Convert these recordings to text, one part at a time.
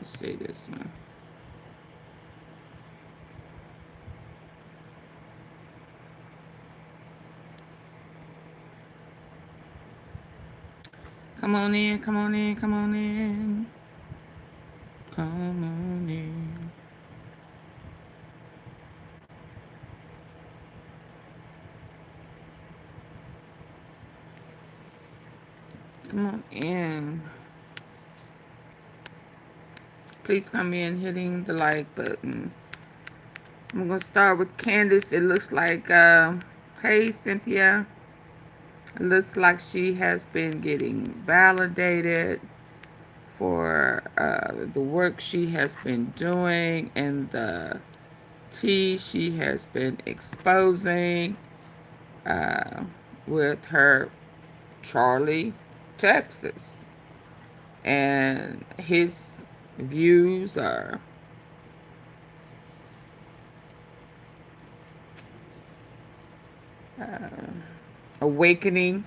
Let's see this one. Come on in, come on in, come on in. Come on in. Come on in. Please come in hitting the like button. I'm going to start with Candace. It looks like, hey, Cynthia. It looks like she has been getting validated for the work she has been doing and the tea she has been exposing with her Charlie, Texas. And his views are awakening,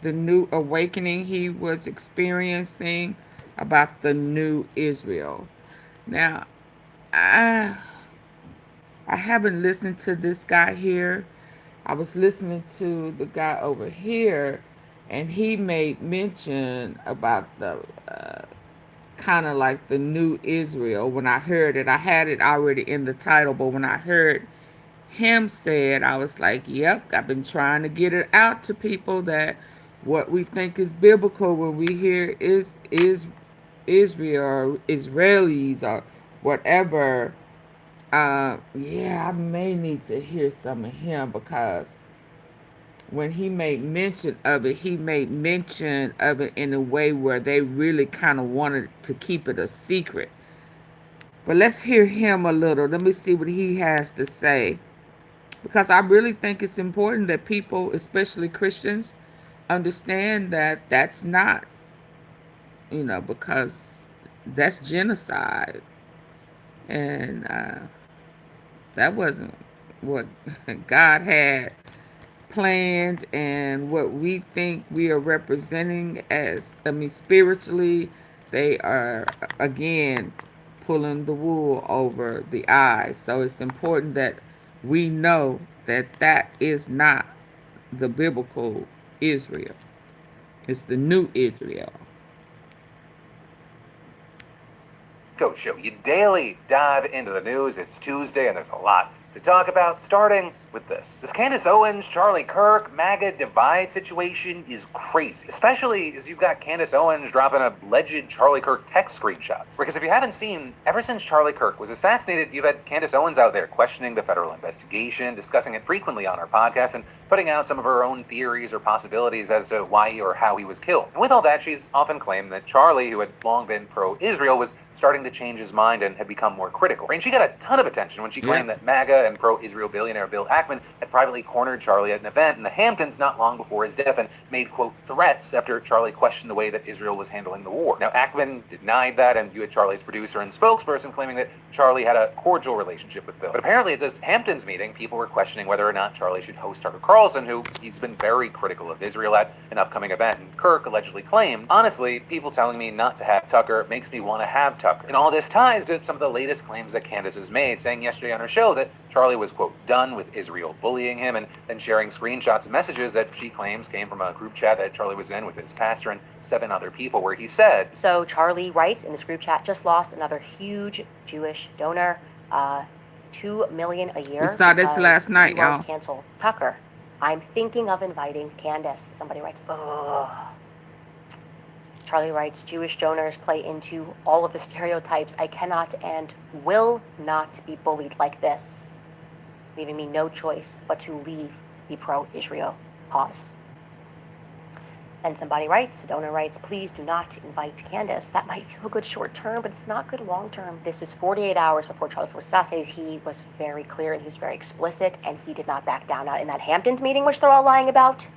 the new awakening he was experiencing about the new Israel. Now, I I haven't listened to this guy here. I was listening to the guy over here, and he made mention about the kind of like the new Israel. When I heard it, I had it already in the title, but when I heard him say it, I was like, yep, I've been trying to get it out to people that what we think is biblical when we hear is Israel or Israelis or whatever. Yeah, I may need to hear some of him because when he made mention of it, he made mention of it in a way where they really kind of wanted to keep it a secret. But let's hear him a little. Let me see what he has to say. Because I really think it's important that people, especially Christians, understand that that's not, because that's genocide. And that wasn't what God had planned and what we think we are representing as, spiritually, they are, again, pulling the wool over the eyes. So it's important that we know that that is not the biblical Israel. It's the new Israel. Go Show. You daily dive into the news. It's Tuesday and there's a lot to talk about, starting with this. This Candace Owens, Charlie Kirk, MAGA divide situation is crazy, especially as you've got Candace Owens dropping alleged Charlie Kirk text screenshots. Because if you haven't seen, ever since Charlie Kirk was assassinated, you've had Candace Owens out there questioning the federal investigation, discussing it frequently on our podcast, and putting out some of her own theories or possibilities as to why or how he was killed. And with all that, she's often claimed that Charlie, who had long been pro-Israel, was starting to change his mind and had become more critical. And she got a ton of attention when she claimed that MAGA and pro-Israel billionaire Bill Ackman had privately cornered Charlie at an event in the Hamptons not long before his death and made, quote, threats after Charlie questioned the way that Israel was handling the war. Now, Ackman denied that, and you had Charlie's producer and spokesperson claiming that Charlie had a cordial relationship with Bill. But apparently at this Hamptons meeting, people were questioning whether or not Charlie should host Tucker Carlson, who he's been very critical of Israel at an upcoming event. And Kirk allegedly claimed, honestly, people telling me not to have Tucker makes me want to have Tucker. And all this ties to some of the latest claims that Candace has made, saying yesterday on her show that Charlie was, quote, done with Israel bullying him, and then sharing screenshots and messages that she claims came from a group chat that Charlie was in with his pastor and 7 other people, where he said, so Charlie writes in this group chat, just lost another huge Jewish donor, $2 million a year. We saw this last night, y'all. y'all. Cancel Tucker. I'm thinking of inviting Candace. Somebody writes, ugh. Charlie writes, Jewish donors play into all of the stereotypes. I cannot and will not be bullied like this, leaving me no choice but to leave the pro-Israel cause. And somebody writes, a donor writes, please do not invite Candace. That might feel good short term, but it's not good long term. This is 48 hours before Charlie was assassinated. He was very clear and he was very explicit, and he did not back down. Not in that Hamptons meeting, which they're all lying about.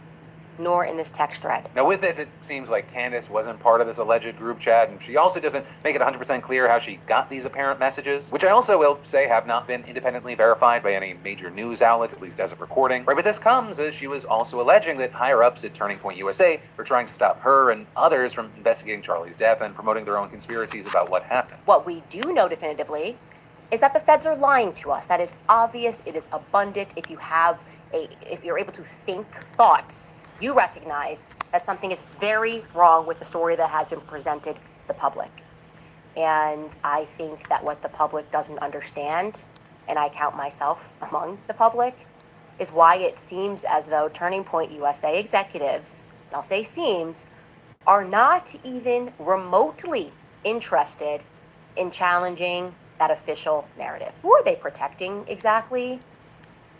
nor in this text thread. Now with this, it seems like Candace wasn't part of this alleged group chat, and she also doesn't make it 100% clear how she got these apparent messages, which I also will say have not been independently verified by any major news outlets, at least as of recording. Right, but this comes as she was also alleging that higher-ups at Turning Point USA were trying to stop her and others from investigating Charlie's death and promoting their own conspiracies about what happened. What we do know definitively is that the feds are lying to us. That is obvious. It is abundant. If you're able to think thoughts, you recognize that something is very wrong with the story that has been presented to the public. And I think that what the public doesn't understand, and I count myself among the public, is why it seems as though Turning Point USA executives, and I'll say seems, are not even remotely interested in challenging that official narrative. Who are they protecting exactly?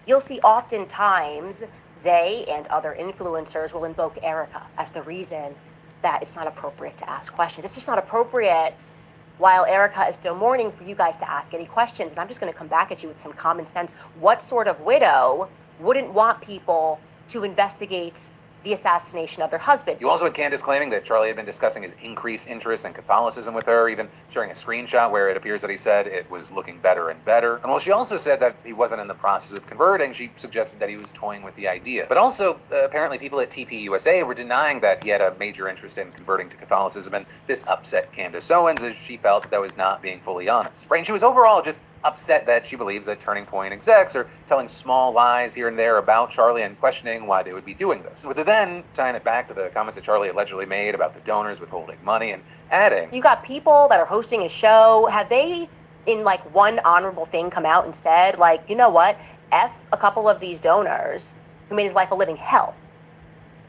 You'll see oftentimes they and other influencers will invoke Erica as the reason that it's not appropriate to ask questions. It's just not appropriate while Erica is still mourning for you guys to ask any questions. And I'm just going to come back at you with some common sense. What sort of widow wouldn't want people to investigate the assassination of their husband? You also had Candace claiming that Charlie had been discussing his increased interest in Catholicism with her, even sharing a screenshot where it appears that he said it was looking better and better. And while she also said that he wasn't in the process of converting, she suggested that he was toying with the idea. But also, apparently people at TP USA were denying that he had a major interest in converting to Catholicism, and this upset Candace Owens as she felt that was not being fully honest. Right, and she was overall just upset that she believes that Turning Point execs are telling small lies here and there about Charlie and questioning why they would be doing this. With her then tying it back to the comments that Charlie allegedly made about the donors withholding money and adding, you got people that are hosting a show. Have they, in like one honorable thing, come out and said, like, you know what, F a couple of these donors who made his life a living hell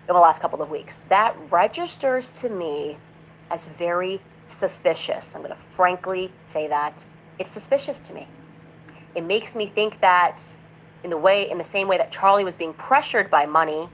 in the last couple of weeks? That registers to me as very suspicious. I'm going to frankly say that. It's suspicious to me. It makes me think that in the same way that Charlie was being pressured by money,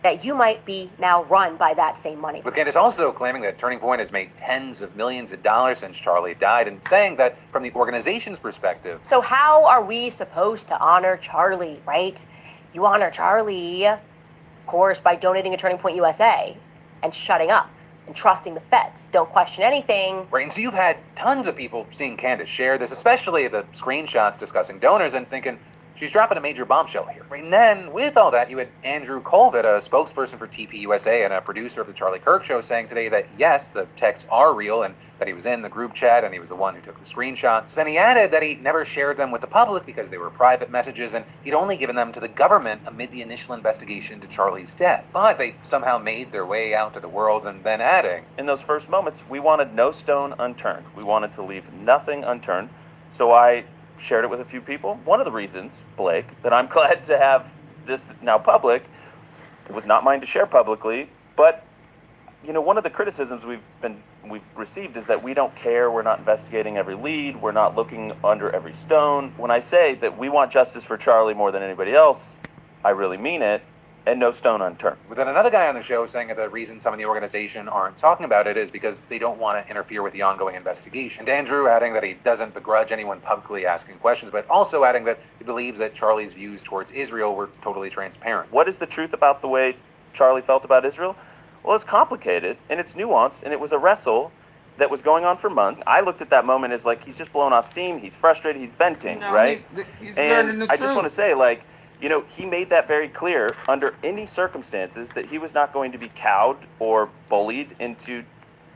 that you might be now run by that same money. with Candace also claiming that Turning Point has made tens of millions of dollars since Charlie died, and saying that from the organization's perspective. So how are we supposed to honor Charlie, right? You honor Charlie, of course, by donating to Turning Point USA and shutting up and trusting the feds. Don't question anything. Right, and so you've had tons of people seeing Candace share this, especially the screenshots discussing donors, and thinking, she's dropping a major bombshell here. Right, and then, with all that, you had Andrew Colvett, a spokesperson for TP USA and a producer of the Charlie Kirk Show, saying today that yes, the texts are real and that he was in the group chat and he was the one who took the screenshots. Then he added that he never shared them with the public because they were private messages and he'd only given them to the government amid the initial investigation into Charlie's death. But they somehow made their way out to the world, and then adding, in those first moments, we wanted no stone unturned. We wanted to leave nothing unturned. So I shared it with a few people. One of the reasons, Blake, that I'm glad to have this now public, it was not mine to share publicly, but one of the criticisms we've received is that we don't care, we're not investigating every lead, we're not looking under every stone. When I say that we want justice for Charlie more than anybody else, I really mean it, and no stone unturned. With then another guy on the show saying that the reason some of the organization aren't talking about it is because they don't want to interfere with the ongoing investigation. And Andrew adding that he doesn't begrudge anyone publicly asking questions, but also adding that he believes that Charlie's views towards Israel were totally transparent. What is the truth about the way Charlie felt about Israel? Well, it's complicated, and it's nuanced, and it was a wrestle that was going on for months. I looked at that moment as like, he's just blowing off steam, he's frustrated, he's venting, right? He's learning the I just truth. want to say, like, he made that very clear under any circumstances that he was not going to be cowed or bullied into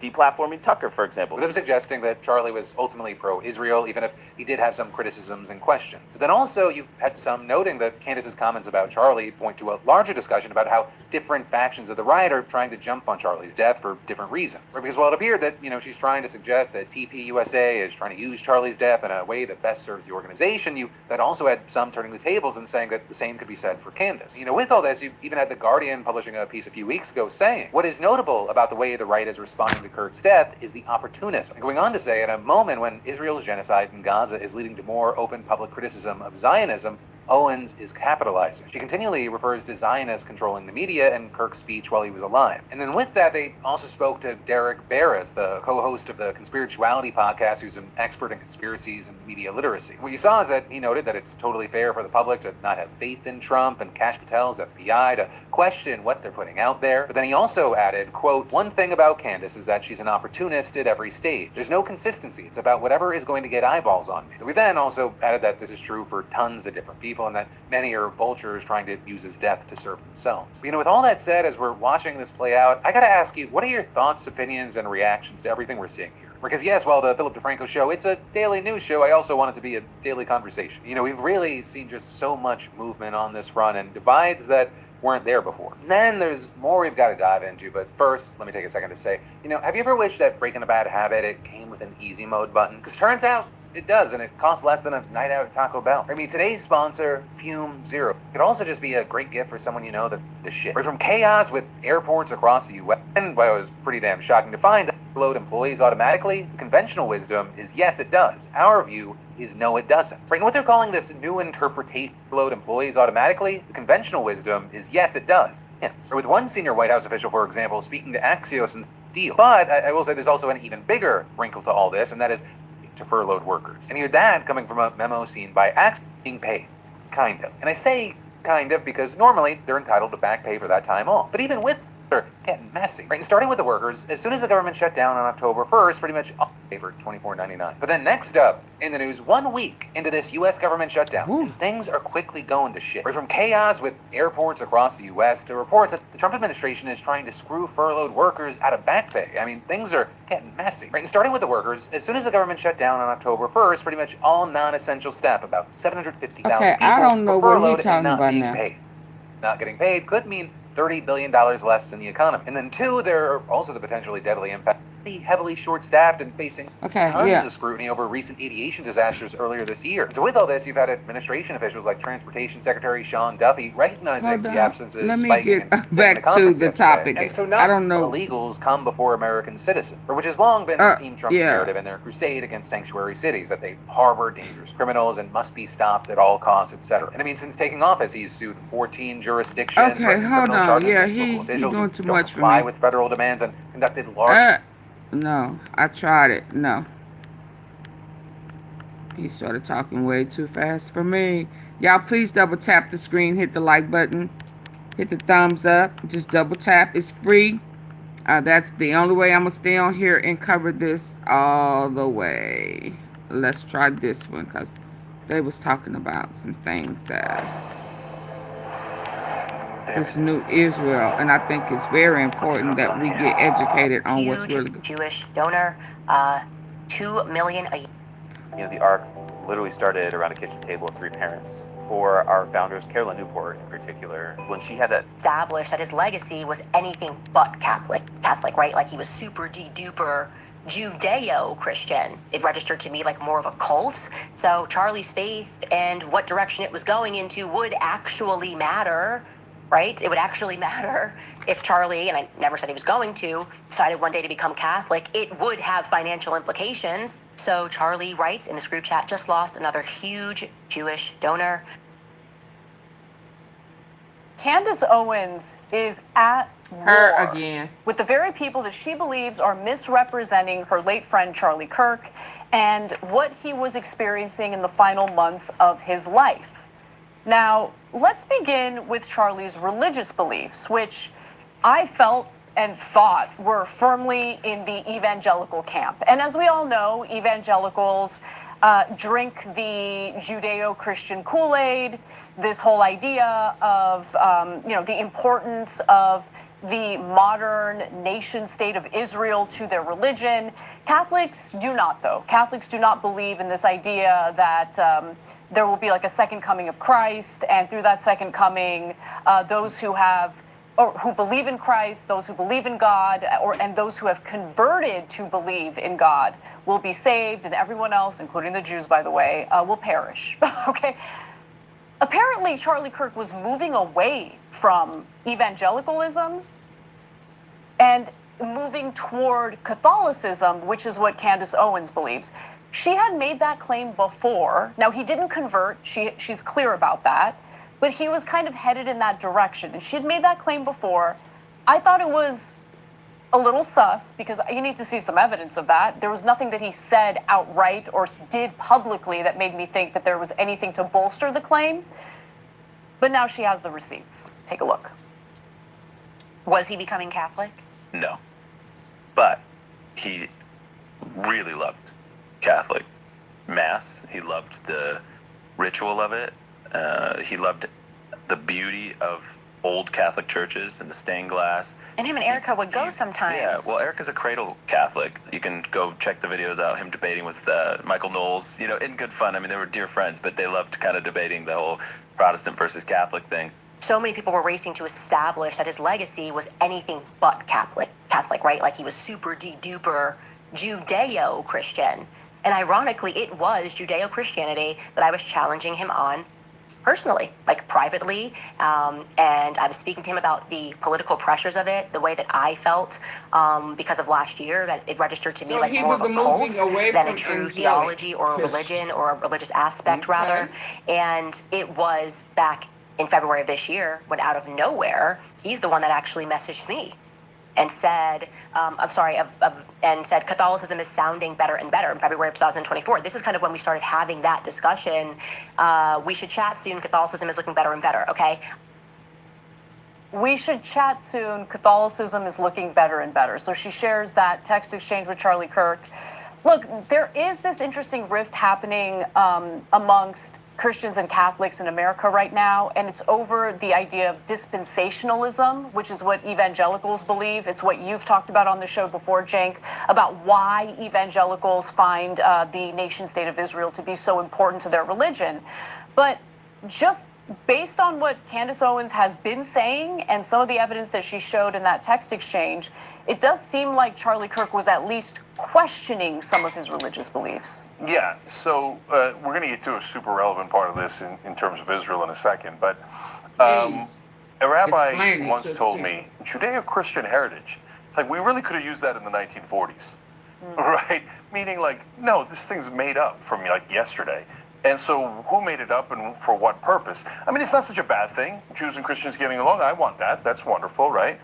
deplatforming Tucker, for example. With him suggesting that Charlie was ultimately pro-Israel, even if he did have some criticisms and questions. Then also, you had some noting that Candace's comments about Charlie point to a larger discussion about how different factions of the riot are trying to jump on Charlie's death for different reasons. Because while it appeared that, she's trying to suggest that TP USA is trying to use Charlie's death in a way that best serves the organization, you had also had some turning the tables and saying that the same could be said for Candace. With all this, you even had The Guardian publishing a piece a few weeks ago saying, what is notable about the way the right is responding to Kirk's death is the opportunism. And going on to say, at a moment when Israel's genocide in Gaza is leading to more open public criticism of Zionism, Owens is capitalizing. She continually refers to Zionists controlling the media in Kirk's speech while he was alive. And then with that, they also spoke to Derek Barris, the co-host of the Conspirituality podcast, who's an expert in conspiracies and media literacy. What you saw is that he noted that it's totally fair for the public to not have faith in Trump and Kash Patel's FBI, to question what they're putting out there. But then he also added, quote, "One thing about Candace is that she's an opportunist at every stage. There's no consistency. It's about whatever is going to get eyeballs on me." We then also added that this is true for tons of different people, and that many are vultures trying to use his death to serve themselves. With all that said, as we're watching this play out, I gotta ask you, what are your thoughts, opinions, and reactions to everything we're seeing here? Because yes, while the Philip DeFranco show, it's a daily news show, I also want it to be a daily conversation. We've really seen just so much movement on this front and divides that weren't there before. And then there's more we've got to dive into, but first, let me take a second to say, have you ever wished that breaking a bad habit, it came with an easy mode button? Because turns out, it does, and it costs less than a night out at Taco Bell. Today's sponsor, Fume Zero. It could also just be a great gift for someone you know that's the shit. From chaos with airports across the U.S., and well, it was pretty damn shocking to find that load employees automatically. Conventional wisdom is yes, it does. Our view is no, it doesn't. And what they're calling this new interpretation, load employees automatically, the conventional wisdom is yes, it does. Or with one senior White House official, for example, speaking to Axios and deal. But I will say there's also an even bigger wrinkle to all this, and that is to furloughed workers. And you had that coming from a memo seen by Axios being paid. Kind of. And I say kind of because normally they're entitled to back pay for that time off. But even with they're getting messy. And starting with the workers, as soon as the government shut down on October 1st, pretty much all pay for $24.99. But then next up in the news, 1 week into this U.S. government shutdown, and things are quickly going to shit. From chaos with airports across the U.S. to reports that the Trump administration is trying to screw furloughed workers out of back pay. Things are getting messy. And starting with the workers, as soon as the government shut down on October 1st, pretty much all non-essential staff, about 750,000 people, I don't know were what furloughed he's and talking not about being now. paid. Not getting paid could mean $30 billion less in the economy. And then two, there are also the potentially deadly impact. Heavily short-staffed and facing tons of scrutiny over recent aviation disasters earlier this year. So with all this, you've had administration officials like Transportation Secretary Sean Duffy recognizing the absences Let me spiking get and back to the topic. And so I don't know. illegals come before American citizens, which has long been Team Trump's narrative in their crusade against sanctuary cities, that they harbor dangerous criminals and must be stopped at all costs, etc. And since taking office, he's sued 14 jurisdictions, threatened criminal charges against local officials who don't comply with federal demands, and conducted large... No, I tried it. No. He started talking way too fast for me. Y'all, please double tap the screen, hit the like button, hit the thumbs up. Just double tap. It's free. That's the only way I'm going to stay on here and cover this all the way. Let's try this one because they was talking about some things that... This new Israel, and I think it's very important that we get educated on what's really good. Jewish donor, 2 million a year. The ARC literally started around a kitchen table of 3 parents. For our founders, Carolyn Newport in particular, when she had that established that his legacy was anything but Catholic, right? Like he was super de-duper Judeo-Christian. It registered to me like more of a cult. So Charlie's faith and what direction it was going into would actually matter. Right? It would actually matter if Charlie, and I never said he was going to, decided one day to become Catholic. It would have financial implications. So Charlie writes in this group chat, just lost another huge Jewish donor. Candace Owens is at Her war again. with the very people that she believes are misrepresenting her late friend Charlie Kirk and what he was experiencing in the final months of his life. Now, let's begin with Charlie's religious beliefs, which I felt and thought were firmly in the evangelical camp. And as we all know, evangelicals drink the Judeo-Christian Kool-Aid, this whole idea of, the importance of the modern nation state of Israel to their religion. Catholics do not, though. Catholics do not believe in this idea that there will be like a second coming of Christ, and through that second coming, those who have or who believe in Christ, those who believe in God, and those who have converted to believe in God will be saved, and everyone else, including the Jews, by the way, will perish. Okay. Apparently, Charlie Kirk was moving away from evangelicalism and moving toward Catholicism, which is what Candace Owens believes. She had made that claim before. Now, he didn't convert. She's clear about that. But he was kind of headed in that direction. And she had made that claim before. I thought it was a little sus because you need to see some evidence of that. There was nothing that he said outright or did publicly that made me think that there was anything to bolster the claim. But now she has the receipts. Take a look. Was he becoming Catholic? No. But he really loved Catholic Mass. He loved the ritual of it. He loved the beauty of old Catholic churches and the stained glass. And him and Erica would go sometimes. Yeah, well, Erica's a cradle Catholic. You can go check the videos out, him debating with Michael Knowles, you know, in good fun. I mean, they were dear friends, but they loved kind of debating the whole Protestant versus Catholic thing. So many people were racing to establish that his legacy was anything but Catholic, right? Like he was super duper Judeo-Christian. And ironically, it was Judeo-Christianity that I was challenging him on personally, like privately. And I was speaking to him about the political pressures of it, the way that I felt because of last year, that it registered to me So like he more of was a cult moving away than a from true angelic theology or a Christian. religion or a religious aspect, rather. And it was back in February of this year when out of nowhere, he's the one that actually messaged me and said, and said Catholicism is sounding better and better in February of 2024. This is kind of when we started having that discussion. We should chat soon. Catholicism is looking better and better. Okay. We should chat soon. Catholicism is looking better and better. So she shares that text exchange with Charlie Kirk. Look, there is this interesting rift happening amongst Christians and Catholics in America right now, and it's over the idea of dispensationalism, which is what evangelicals believe. It's what you've talked about on the show before, Cenk, about why evangelicals find the nation state of Israel to be so important to their religion. But just based on what Candace Owens has been saying and some of the evidence that she showed in that text exchange, it does seem like Charlie Kirk was at least questioning some of his religious beliefs. Yeah, so we're going to get to a super relevant part of this in terms of Israel in a second, but a rabbi Explain it once to told the me, Judeo-Christian heritage, it's like we really could have used that in the 1940s, right? Meaning like, no, this thing's made up from like yesterday. And so who made it up and for what purpose? I mean, it's not such a bad thing. Jews and Christians getting along, I want that. That's wonderful, right?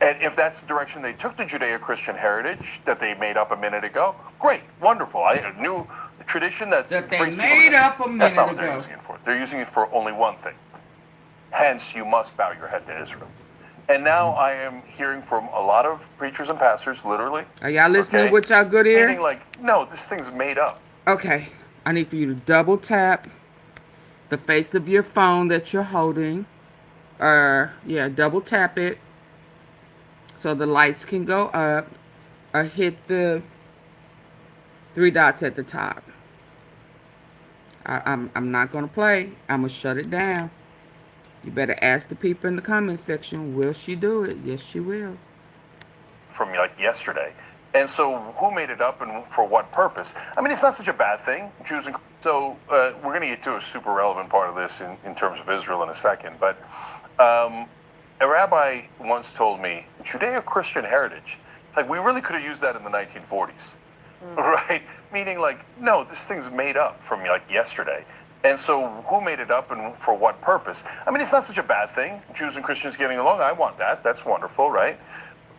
And if that's the direction they took the Judeo-Christian heritage that they made up a minute ago, great, wonderful. A new tradition that That they brings people made together. up a That's not minute what they're ago. using it for. They're using it for only one thing. Hence, you must bow your head to Israel. And now I am hearing from a lot of preachers and pastors, literally. Are y'all listening okay, with y'all good ear? meaning like, no, this thing's made up. Okay, I need for you to double tap the face of your phone that you're holding. Double tap it so the lights can go up, or hit the 3 dots at the top. I'm not gonna play. I'm gonna shut it down. You better ask the people in the comment section. Will she do it? Yes, she will. From like yesterday. And so who made it up and for what purpose? I mean, it's not such a bad thing. Jews and so we're going to get to a super relevant part of this in terms of Israel in a second. But a rabbi once told me, Judeo-Christian heritage, it's like we really could have used that in the 1940s, right? Meaning like, no, this thing's made up from like yesterday. And so who made it up and for what purpose? I mean, it's not such a bad thing. Jews and Christians getting along, I want that. That's wonderful, right?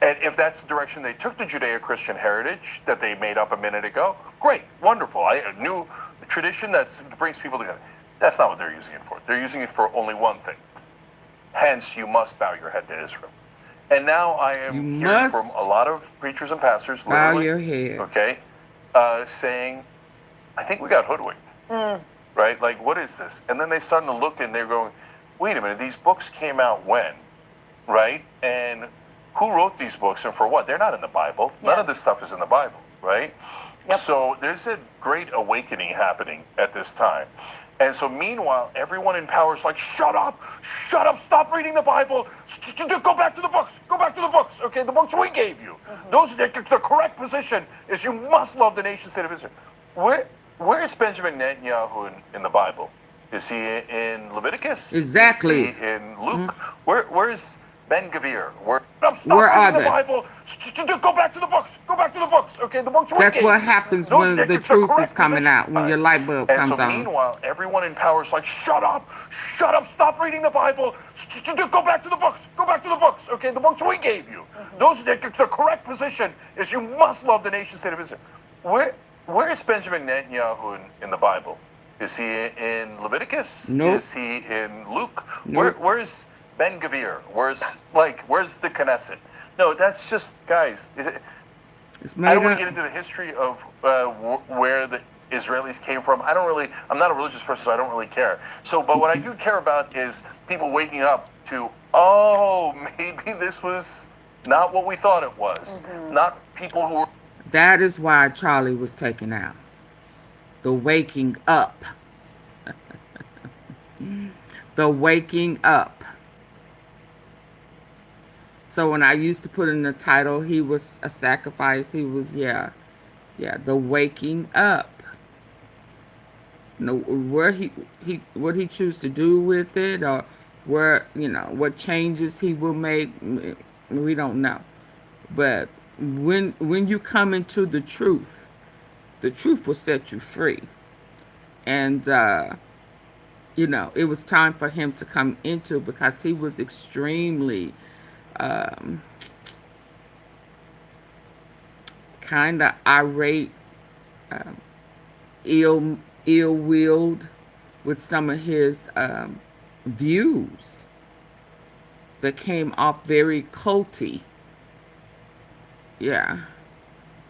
And if that's the direction they took the Judeo-Christian heritage that they made up a minute ago, great, wonderful. A new tradition that brings people together. That's not what they're using it for. They're using it for only one thing. Hence, you must bow your head to Israel. And now I am hearing from a lot of preachers and pastors, Bow literally, your head. okay, saying, I think we got hoodwinked, right? Like, what is this? And then they starting to look and they're going, wait a minute, these books came out when, right? And who wrote these books and for what? They're not in the Bible. None of this stuff is in the Bible, right? Yep. So there's a great awakening happening at this time. And so meanwhile, everyone in power is like, shut up, stop reading the Bible, go back to the books, okay? The books we gave you. Those the correct position is you must love the nation state of Israel. Where is Benjamin Netanyahu in the Bible? Is he in Leviticus? Exactly. Is he in Luke? Where is Ben Gavir? Stop Where are reading the they? Bible. Go back to the books. Go back to the books. Okay, the books we That's gave what you. happens Those when the it's truth is correct coming position. out, when your light bulb And so comes on. meanwhile, everyone in power is like, shut up, stop reading the Bible. Go back to the books. Go back to the books. Okay, the books we gave you. Those the correct position is you must love the nation state of Israel. Where is Benjamin Netanyahu in the Bible? Is he in Leviticus? Nope. Is he in Luke? Nope. Where's Ben Gavir? Where's the Knesset? No, that's just, guys. It's I made don't want up. to get into the history of where the Israelis came from. I'm not a religious person, so I don't really care. So, but what I do care about is people waking up to, oh, maybe this was not what we thought it was. Not people who were. That is why Charlie was taken out. The waking up. The waking up. So when I used to put in the title, he was a sacrifice. He was, the waking up. No, where what he choose to do with it, or where, what changes he will make, we don't know. But when you come into the truth will set you free. And it was time for him to come into, because he was extremely kind of irate, ill-willed with some of his views that came off very culty. Yeah.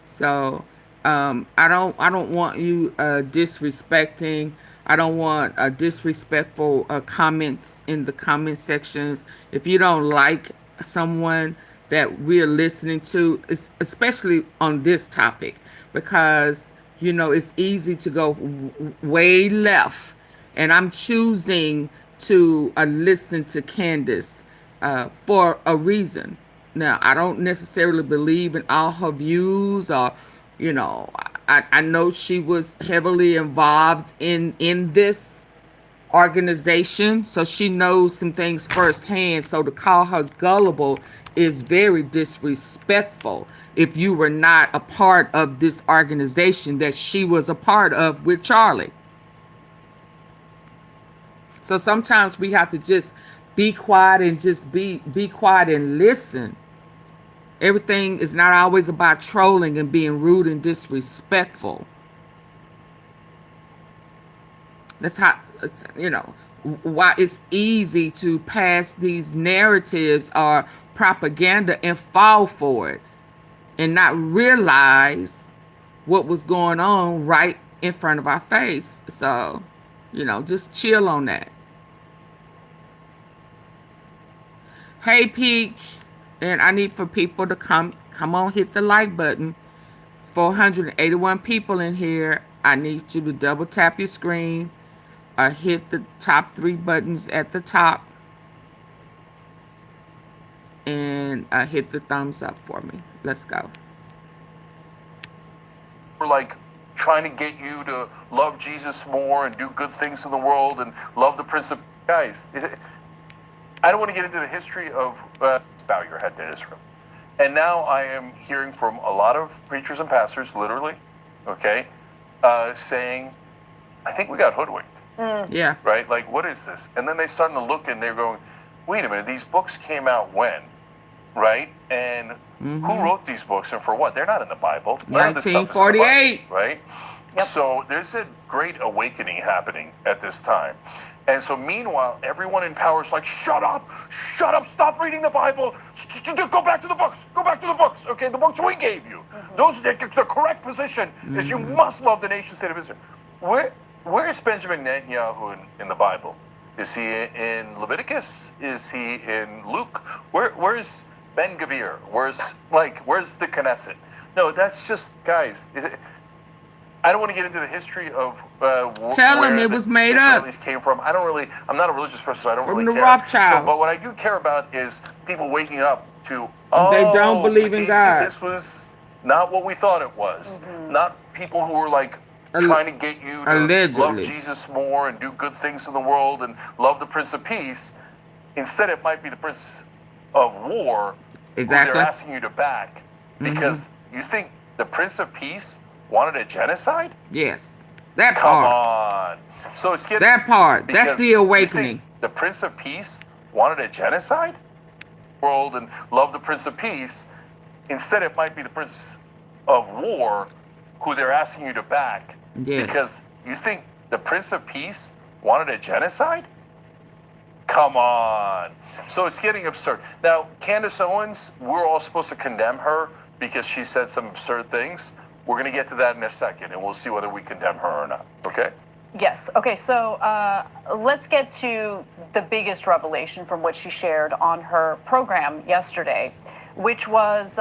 So I don't want you disrespecting. I don't want disrespectful comments in the comment sections. If you don't like someone that we're listening to, especially on this topic, because it's easy to go way left, and I'm choosing to listen to Candace for a reason. Now, I don't necessarily believe in all her views, or I know she was heavily involved in this organization, so she knows some things firsthand. So to call her gullible is very disrespectful if you were not a part of this organization that she was a part of with Charlie. So sometimes we have to just be quiet and just be quiet and listen. Everything is not always about trolling and being rude and disrespectful. That's how, why it's easy to pass these narratives or propaganda and fall for it and not realize what was going on right in front of our face. So, just chill on that. Hey, Peach. And I need for people to come on, hit the like button. It's 481 people in here. I need you to double tap your screen or hit the top 3 buttons at the top and hit the thumbs up for me. Let's go. We're trying to get you to love Jesus more and do good things in the world and love the Prince of. Guys, I don't want to get into the history of bow your head to Israel. And now I am hearing from a lot of preachers and pastors, literally, okay, saying, I think we got hoodwinked. Yeah. Right? What is this? And then they're starting to look and they're going, wait a minute, these books came out when? Right? And who wrote these books and for what? They're not in the Bible. None of this stuff is in the 1948. Bible, right? Yep. So there's a great awakening happening at this time. And so meanwhile, everyone in power is like, shut up, stop reading the Bible. Go back to the books. Go back to the books. Okay, the books we gave you. Those the correct position is you must love the nation state of Israel. Where is Benjamin Netanyahu in the Bible? Is he in Leviticus? Is he in Luke? Where's Ben Gavir? Where's the Knesset? No, that's just, guys. I don't want to get into the history of Tell where them it the was made up. Israelis came from. I'm not a religious person, so I don't From really the care. Rothschilds. So, but what I do care about is people waking up to, They don't believe in maybe God. this was not what we thought it was. Not people who were trying to get you to Allegedly. love Jesus more and do good things in the world and love the Prince of Peace. Instead, it might be the Prince of war who they're Exactly. asking you to back because you think the Prince of Peace wanted a genocide? Yes. That Come part. on. So it's getting That part. That's because the you awakening. think the Prince of Peace wanted a genocide? World and love the Prince of Peace. Instead, it might be the Prince of War who they're asking you to back Yes. because you think the Prince of Peace wanted a genocide? Come on. So it's getting absurd. Now, Candace Owens, we're all supposed to condemn her because she said some absurd things. We're going to get to that in a second, and we'll see whether we condemn her or not. Okay? Yes. Okay. So let's get to the biggest revelation from what she shared on her program yesterday, which was,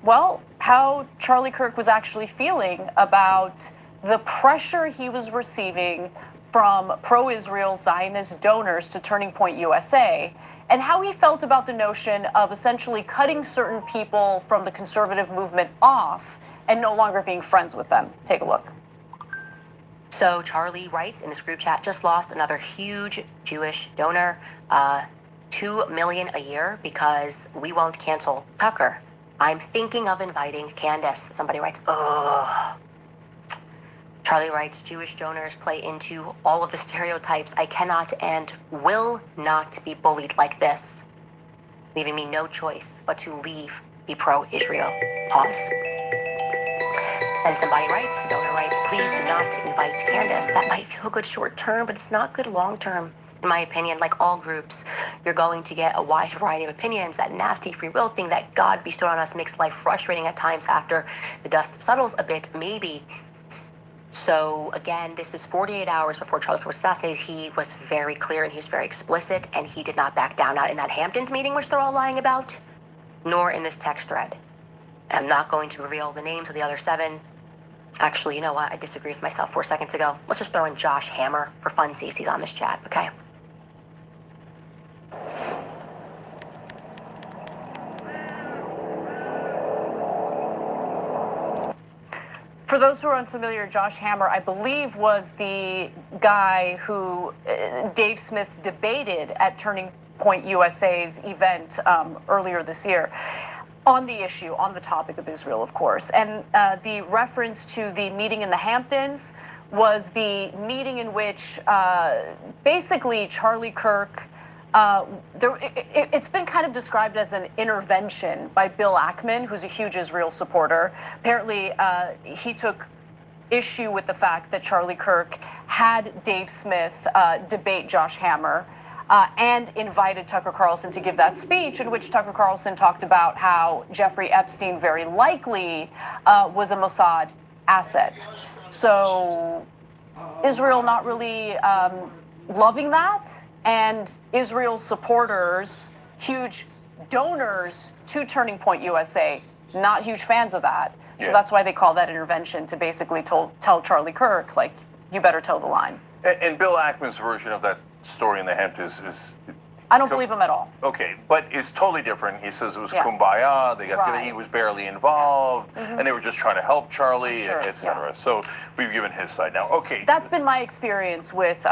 well, how Charlie Kirk was actually feeling about the pressure he was receiving from pro-Israel Zionist donors to Turning Point USA, and how he felt about the notion of essentially cutting certain people from the conservative movement off and no longer being friends with them. Take a look. So Charlie writes in this group chat, just lost another huge Jewish donor, $2 million a year because we won't cancel Tucker. I'm thinking of inviting Candace. Somebody writes, ugh. Charlie writes, Jewish donors play into all of the stereotypes. I cannot and will not be bullied like this, leaving me no choice but to leave, be pro-Israel. Pause. And somebody writes, donor writes, please do not invite Candace. That might feel good short term, but it's not good long term. In my opinion, like all groups, you're going to get a wide variety of opinions. That nasty free will thing that God bestowed on us makes life frustrating at times after the dust settles a bit, maybe. So again, this is 48 hours before Charlie Kirk was assassinated. He was very clear and he was very explicit, and he did not back down, not in that Hamptons meeting, which they're all lying about, nor in this text thread. I'm not going to reveal the names of the other 7. Actually, you know what? I disagree with myself 4 seconds ago. Let's just throw in Josh Hammer for funsies. He's on this chat, okay? For those who are unfamiliar, Josh Hammer, I believe, was the guy who Dave Smith debated at Turning Point USA's event earlier this year on the issue, on the topic of Israel, of course. And the reference to the meeting in the Hamptons was the meeting in which basically Charlie Kirk, it's been kind of described as an intervention by Bill Ackman, who's a huge Israel supporter. Apparently, he took issue with the fact that Charlie Kirk had Dave Smith debate Josh Hammer and invited Tucker Carlson to give that speech, in which Tucker Carlson talked about how Jeffrey Epstein very likely was a Mossad asset. So Israel not really loving that, and Israel supporters, huge donors to Turning Point USA, not huge fans of that. So that's why they call that intervention, to basically tell Charlie Kirk, like, you better toe the line. And Bill Ackman's version of that story in the Hamptons is... I don't believe him at all. Okay, but it's totally different. He says it was Yeah. kumbaya, they got together, Right. he was barely involved, and they were just trying to help Charlie, Sure, etc. yeah. So we've given his side now. Okay. That's been my experience with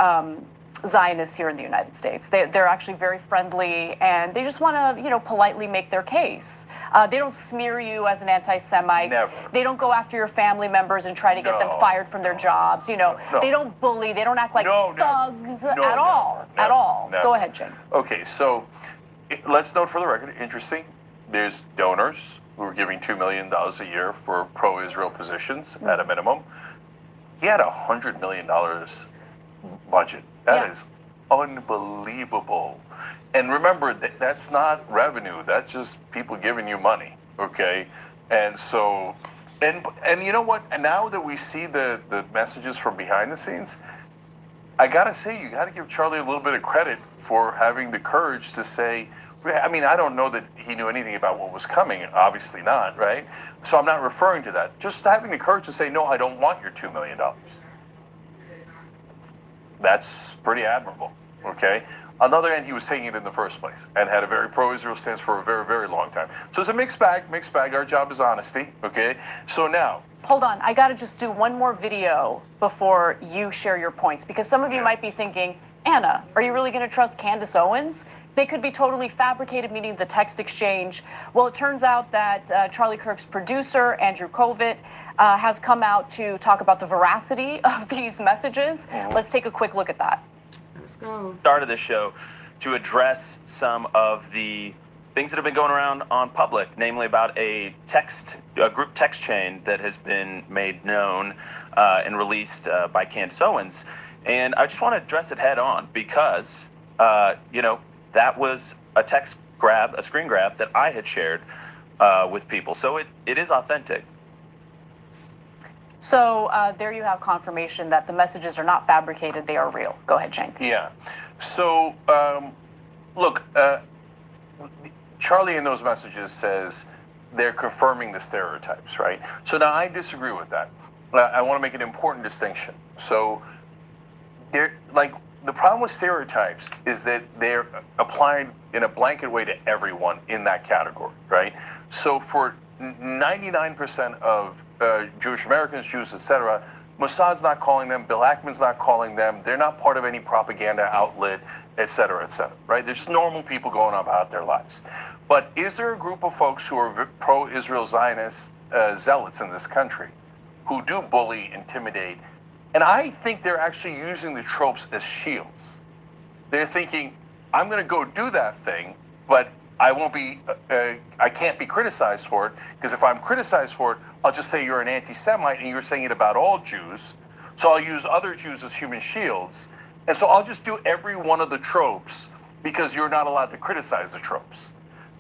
Zionists here in the United States. They're actually very friendly, and they just want to, politely make their case. They don't smear you as an anti-Semite. Never. They don't go after your family members and try to get them No, fired from their jobs. no. They don't bully. They don't act like No, never. thugs No, at never, all. never, At all. never. Go ahead, Jim. Okay, so let's note for the record, interesting, there's donors who are giving $2 million a year for pro-Israel positions at a minimum. He had $100 million budget. That is unbelievable. And remember, that's not revenue. That's just people giving you money, okay? And so, and you know what? And now that we see the messages from behind the scenes, I gotta say, you gotta give Charlie a little bit of credit for having the courage to say, I mean, I don't know that he knew anything about what was coming, obviously not, right? So I'm not referring to that. Just having the courage to say, no, I don't want your $2 million. That's pretty admirable, okay? On the other hand, he was taking it in the first place and had a very pro-Israel stance for a very, very long time. So it's a mixed bag. Our job is honesty, okay? So now... Hold on, I gotta just do one more video before you share your points, because some of you might be thinking, Anna, are you really gonna trust Candace Owens? they could be totally fabricated, meaning the text exchange. Well, it turns out that Charlie Kirk's producer, Andrew Kovic, has come out to talk about the veracity of these messages. Let's take a quick look at that. Let's go. Started this show to address some of the things that have been going around on public, namely about a group text chain that has been made known and released by Candace Owens. And I just want to address it head on because, that was a screen grab that I had shared with people. So it is authentic. So there you have confirmation that the messages are not fabricated, they are real. Go ahead, Cenk. Yeah. So, look, Charlie in those messages says they're confirming the stereotypes, right? So now I disagree with that. I want to make an important distinction. So, the problem with stereotypes is that they're applied in a blanket way to everyone in that category, right? So for 99% of Jewish Americans, Jews, etc., Mossad's not calling them, Bill Ackman's not calling them, they're not part of any propaganda outlet, etc., right? They're just normal people going about their lives. But is there a group of folks who are pro-Israel Zionist zealots in this country who do bully, intimidate? And I think they're actually using the tropes as shields. They're thinking, I'm going to go do that thing, but I can't be criticized for it, because if I'm criticized for it, I'll just say you're an anti-Semite and you're saying it about all Jews. So I'll use other Jews as human shields. And so I'll just do every one of the tropes because you're not allowed to criticize the tropes.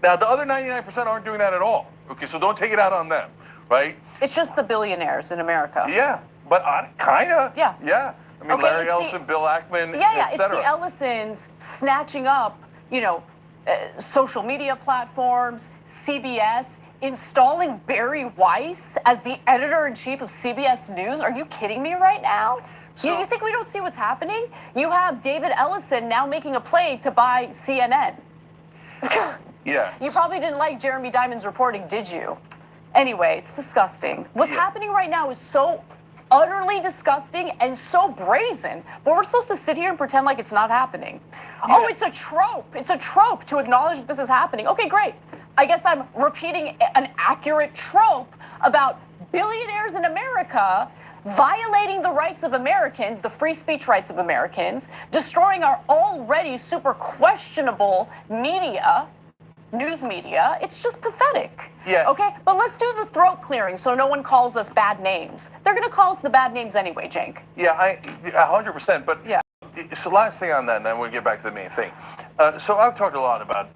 Now, the other 99% aren't doing that at all. Okay, so don't take it out on them, right? It's just the billionaires in America. Yeah, but kind of. Yeah. Yeah. I mean, Okay, Larry Ellison, Bill Ackman, it's etc. the Ellisons snatching up, social media platforms, CBS, installing Barry Weiss as the editor-in-chief of CBS News. Are you kidding me right now? You think we don't see what's happening? You have David Ellison now making a play to buy CNN. Yeah. You probably didn't like Jeremy Diamond's reporting, did you? Anyway, it's disgusting. What's happening right now is so utterly disgusting and so brazen, but we're supposed to sit here and pretend like it's not happening. Yeah. Oh, it's a trope. It's a trope to acknowledge that this is happening. Okay, great. I guess I'm repeating an accurate trope about billionaires in America violating the rights of Americans, the free speech rights of Americans, destroying our already super questionable media, news media. It's just pathetic. Yeah. Okay, but let's do the throat clearing so no one calls us bad names. They're going to call us the bad names anyway, Cenk. Yeah, 100%. But yeah. So last thing on that, and then we'll get back to the main thing. So I've talked a lot about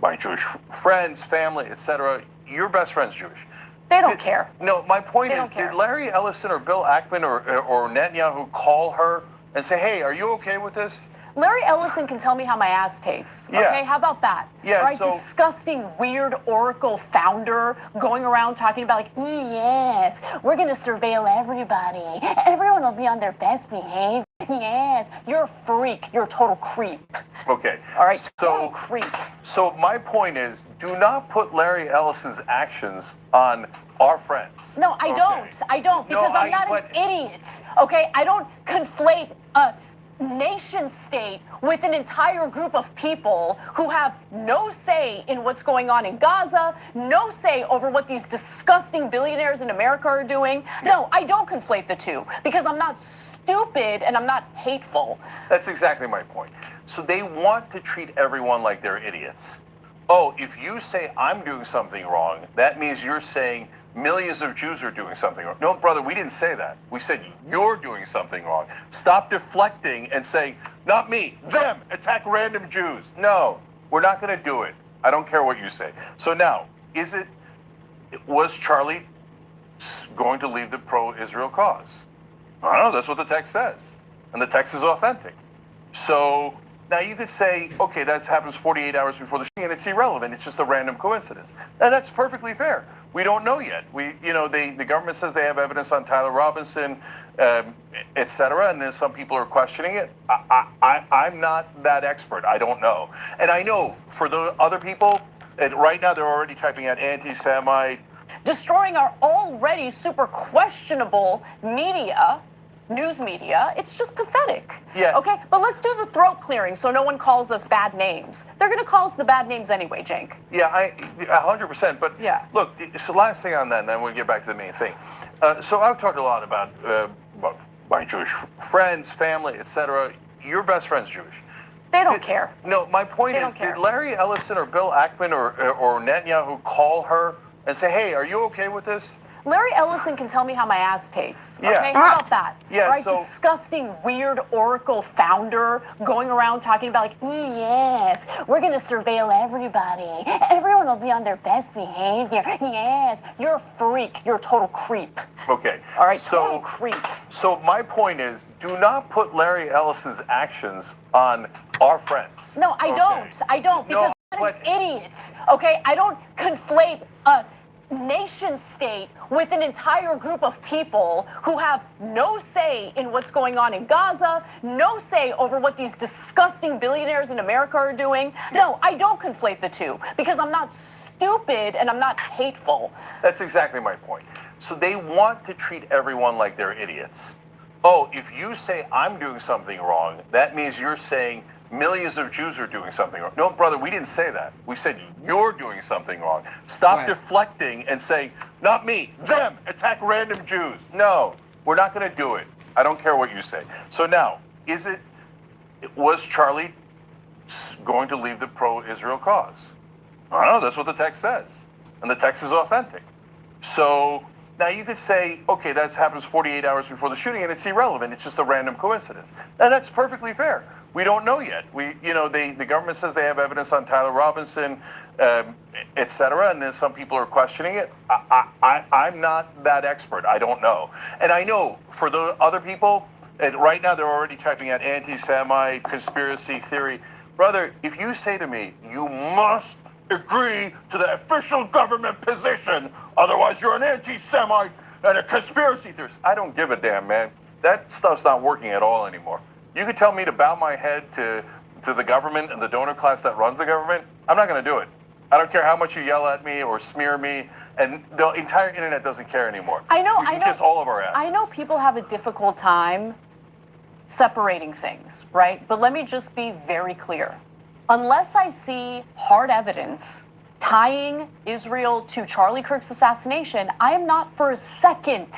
my Jewish friends, family, etc. Your best friend's Jewish. They don't care. No, my point is, did Larry Ellison or Bill Ackman or Netanyahu call her and say, hey, are you okay with this? Larry Ellison can tell me how my ass tastes. Okay, Yeah. how about that? Yeah, right, so disgusting, weird Oracle founder going around talking about like, yes, we're gonna surveil everybody. Everyone will be on their best behavior. Yes, you're a freak. You're a total creep. Okay. All right, So total creep. So my point is, do not put Larry Ellison's actions on our friends. No, I don't. I don't, because I'm not an idiot. Okay, I don't conflate a nation state with an entire group of people who have no say in what's going on in Gaza, no say over what these disgusting billionaires in America are doing. No, I don't conflate the two because I'm not stupid and I'm not hateful. That's exactly my point. So they want to treat everyone like they're idiots. Oh, if you say I'm doing something wrong, that means you're saying millions of Jews are doing something wrong. No, brother, we didn't say that. We said you're doing something wrong. Stop deflecting and saying, not me, them, attack random Jews. No, we're not going to do it. I don't care what you say. So now, was Charlie going to leave the pro-Israel cause? I don't know, that's what the text says. And the text is authentic. So now you could say, okay, that happens 48 hours before the shooting, and it's irrelevant. It's just a random coincidence. And that's perfectly fair. We don't know yet. The government says they have evidence on Tyler Robinson, et cetera, and then some people are questioning it. I'm not that expert. I don't know. And I know for the other people, right now they're already typing out anti-Semite. Destroying our already super questionable media, news media. It's just pathetic. Yeah. Okay, but let's do the throat clearing so no one calls us bad names. They're going to call us the bad names anyway, Cenk. Yeah, 100%. But Yeah. look, so last thing on that, and then we'll get back to the main thing. So I've talked a lot about my Jewish friends, family, etc. Your best friend's Jewish. They don't care. No, my point They is, don't care. did Larry Ellison or Bill Ackman or Netanyahu call her and say, hey, are you okay with this? Larry Ellison can tell me how my ass tastes. Yeah. Okay, how about that? Yeah, All right, so- disgusting, weird Oracle founder going around talking about like, yes, we're gonna surveil everybody. Everyone will be on their best behavior. Yes, you're a freak. You're a total creep. Okay. All right, So, total creep. so my point is, do not put Larry Ellison's actions on our friends. No, I Okay? don't. I don't because No, I'm but- an idiot. Okay, I don't conflate a nation state with an entire group of people who have no say in what's going on in Gaza, no say over what these disgusting billionaires in America are doing. No, I don't conflate the two because I'm not stupid and I'm not hateful. That's exactly my point. So they want to treat everyone like they're idiots. Oh, if you say I'm doing something wrong, that means you're saying millions of Jews are doing something wrong. No, brother, we didn't say that. We said you're doing something wrong. Stop Right. deflecting and say, not me, them, attack random Jews. No, we're not going to do it. I don't care what you say. So now, was Charlie going to leave the pro-Israel cause? I don't know, that's what the text says. And the text is authentic. So now you could say, okay, that happens 48 hours before the shooting and it's irrelevant. It's just a random coincidence. And that's perfectly fair. We don't know yet. The government says they have evidence on Tyler Robinson, et cetera, and then some people are questioning it. I'm not that expert. I don't know. And I know for the other people, and right now they're already typing out anti-Semite, conspiracy theory. Brother, if you say to me, you must agree to the official government position, otherwise you're an anti-Semite and a conspiracy theorist. I don't give a damn, man. That stuff's not working at all anymore. You could tell me to bow my head to the government and the donor class that runs the government. I'm not going to do it. I don't care how much you yell at me or smear me, and the entire internet doesn't care anymore. I know. We can kiss all of our asses. I know people have a difficult time separating things, right? But let me just be very clear. Unless I see hard evidence tying Israel to Charlie Kirk's assassination, I am not for a second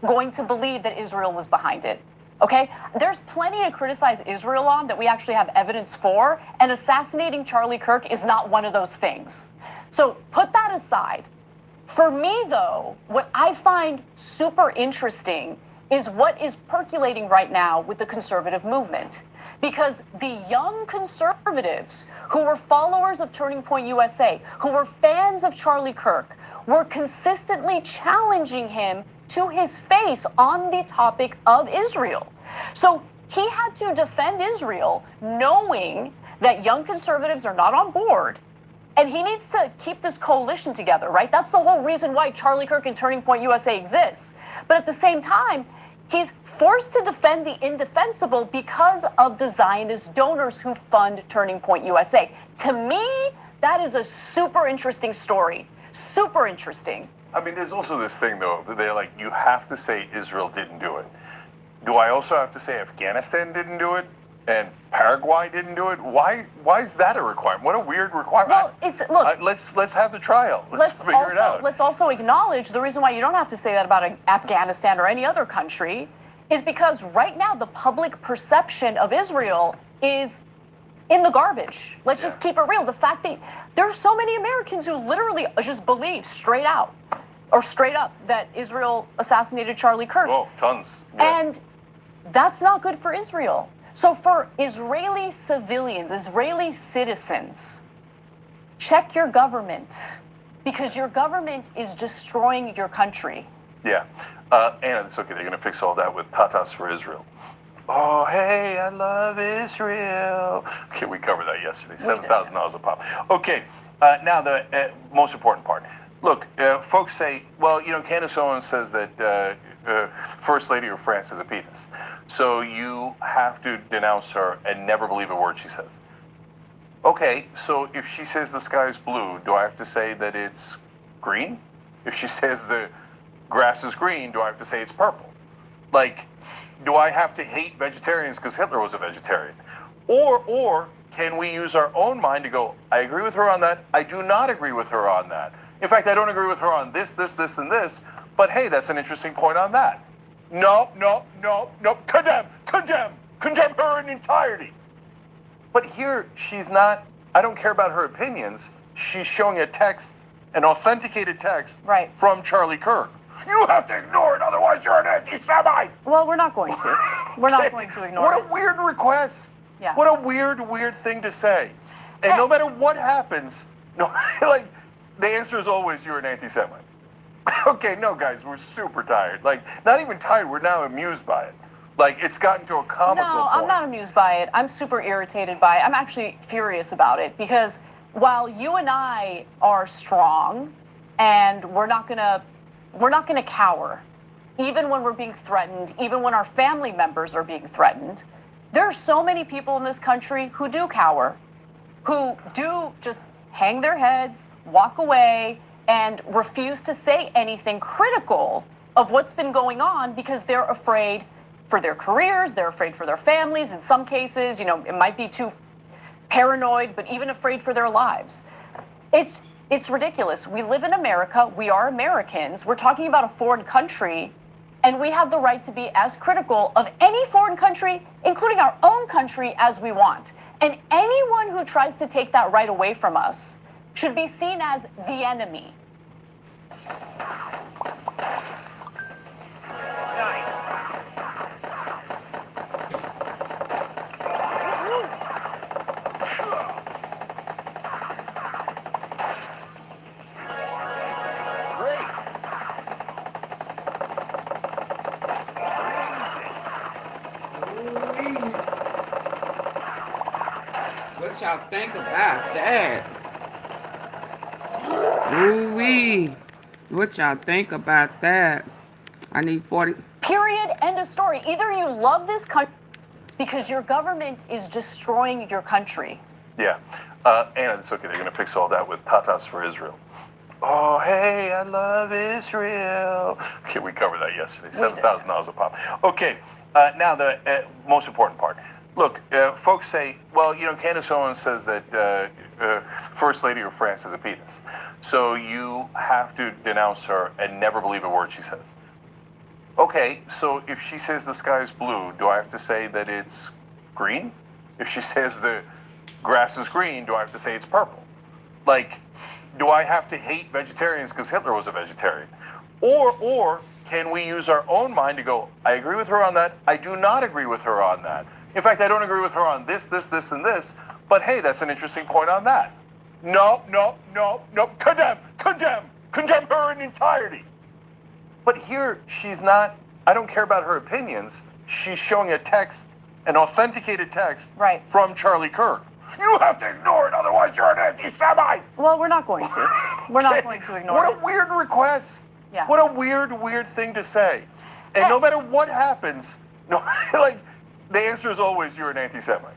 going to believe that Israel was behind it. Okay? There's plenty to criticize Israel on that we actually have evidence for, and assassinating Charlie Kirk is not one of those things. So put that aside. For me, though, what I find super interesting is what is percolating right now with the conservative movement. Because the young conservatives who were followers of Turning Point USA, who were fans of Charlie Kirk, were consistently challenging him to his face on the topic of Israel. So he had to defend Israel knowing that young conservatives are not on board. And he needs to keep this coalition together, right? That's the whole reason why Charlie Kirk and Turning Point USA exists. But at the same time, he's forced to defend the indefensible because of the Zionist donors who fund Turning Point USA. To me, that is a super interesting story. Super interesting. I mean, there's also this thing, though. They're like, you have to say Israel didn't do it. Do I also have to say Afghanistan didn't do it? And Paraguay didn't do it? Why is that a requirement? What a weird requirement. Well, it's look. Let's have the trial. Let's figure it out. Let's also acknowledge the reason why you don't have to say that about Afghanistan or any other country is because right now the public perception of Israel is in the garbage. Let's just keep it real. The fact that there's so many Americans who literally just believe straight out or straight up that Israel assassinated Charlie Kirk. Oh, tons. Yeah. And that's not good for Israel. So for Israeli civilians, Israeli citizens, check your government because your government is destroying your country. Yeah. And it's okay. They're going to fix all that with tatas for Israel. Oh, hey, I love Israel. Okay, we covered that yesterday. $7,000 a pop. Okay, now the most important part. Look, folks say, well, Candace Owens says that First Lady of France is a penis. So you have to denounce her and never believe a word she says. Okay, so if she says the sky is blue, do I have to say that it's green? If she says the grass is green, do I have to say it's purple? Like, do I have to hate vegetarians because Hitler was a vegetarian? Or can we use our own mind to go, I agree with her on that, I do not agree with her on that. In fact, I don't agree with her on this, and this, but hey, that's an interesting point on that. No, condemn her in entirety. But here, she's not, I don't care about her opinions, she's showing a text, an authenticated text Right. from Charlie Kirk. You have to ignore it, otherwise you're an anti-Semite. Well, we're not going to. We're not going to ignore What it. a weird request. Yeah. What a weird thing to say. And no matter what happens, no, like, the answer is always you're an anti-Semite. Okay, no, guys, we're super tired. Like, not even tired, we're now amused by it. Like, it's gotten to a comical No, point. I'm not amused by it. I'm super irritated by it. I'm actually furious about it because while you and I are strong and we're not gonna cower, even when we're being threatened, even when our family members are being threatened, there are so many people in this country who do cower, who do just hang their heads, walk away, and refuse to say anything critical of what's been going on because they're afraid for their careers, they're afraid for their families. In some cases, it might be too paranoid, but even afraid for their lives. It's ridiculous. We live in America. We are Americans. We're talking about a foreign country, and we have the right to be as critical of any foreign country, including our own country, as we want. And anyone who tries to take that right away from us should be seen as the enemy. What y'all think about that? Ooh-wee. What y'all think about that? I need 40. Period. End of story. Either you love this country because your government is destroying your country. Yeah. And it's okay, they're going to fix all that with tatas for Israel. Oh, hey, I love Israel. Okay, we covered that yesterday. $7,000 a pop. Okay, now the most important part. Look, folks say, well, Candace Owens says that First Lady of France is a penis. So you have to denounce her and never believe a word she says. Okay, so if she says the sky is blue, do I have to say that it's green? If she says the grass is green, do I have to say it's purple? Like, do I have to hate vegetarians because Hitler was a vegetarian? Or can we use our own mind to go, I agree with her on that, I do not agree with her on that. In fact, I don't agree with her on this, and this, but hey, that's an interesting point on that. No, condemn her in entirety. But here, she's not, I don't care about her opinions, she's showing a text, an authenticated text Right. from Charlie Kirk. You have to ignore it, otherwise you're an anti-Semite. Well, we're not going to. We're not going to ignore What it. a weird request. Yeah. What a weird thing to say. And no matter what happens, no, like, the answer is always you're an anti-Semite.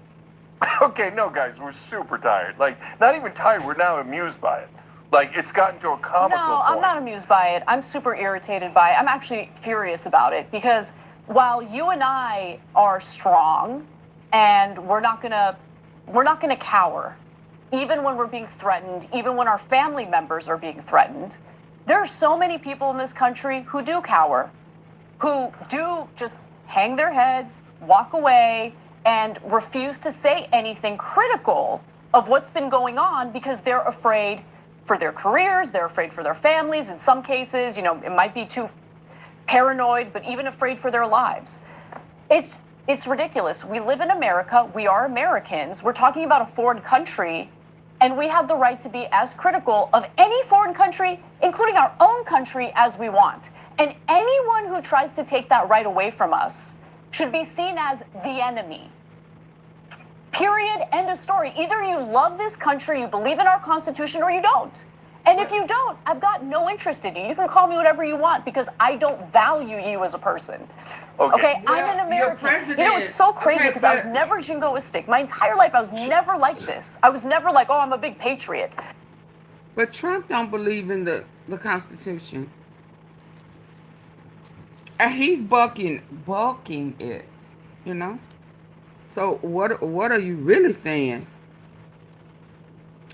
Okay, no, guys, we're super tired. Like, not even tired, we're now amused by it. Like, it's gotten to a comical No, point. I'm not amused by it. I'm super irritated by it. I'm actually furious about it because while you and I are strong and we're not gonna cower, even when we're being threatened, even when our family members are being threatened, there are so many people in this country who do cower, who do just hang their heads, walk away, and refuse to say anything critical of what's been going on because they're afraid for their careers, they're afraid for their families. In some cases, it might be too paranoid, but even afraid for their lives. It's ridiculous. We live in America. We are Americans. We're talking about a foreign country, and we have the right to be as critical of any foreign country, including our own country, as we want. And anyone who tries to take that right away from us should be seen as the enemy. Period. End of story. Either you love this country, you believe in our Constitution, or you don't. And if you don't, I've got no interest in you. You can call me whatever you want because I don't value you as a person. Okay? Well, I'm an your American. president- It's so crazy okay, because I was but- never jingoistic. My entire life, I was never like this. I was never like, oh, I'm a big patriot. But Trump don't believe in the Constitution. he's bulking it, you know. So what are you really saying?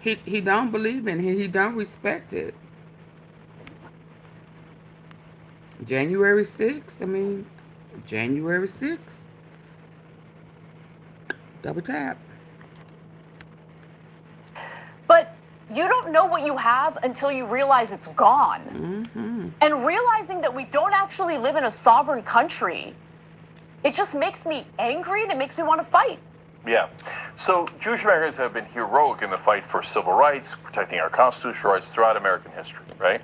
He don't believe in it. He don't respect it. January 6th. I mean, January 6th. Double tap. But you don't know what you have until you realize it's gone. And realizing that we don't actually live in a sovereign country, it just makes me angry and it makes me want to fight. Yeah. So Jewish Americans have been heroic in the fight for civil rights, protecting our constitutional rights throughout American history, right?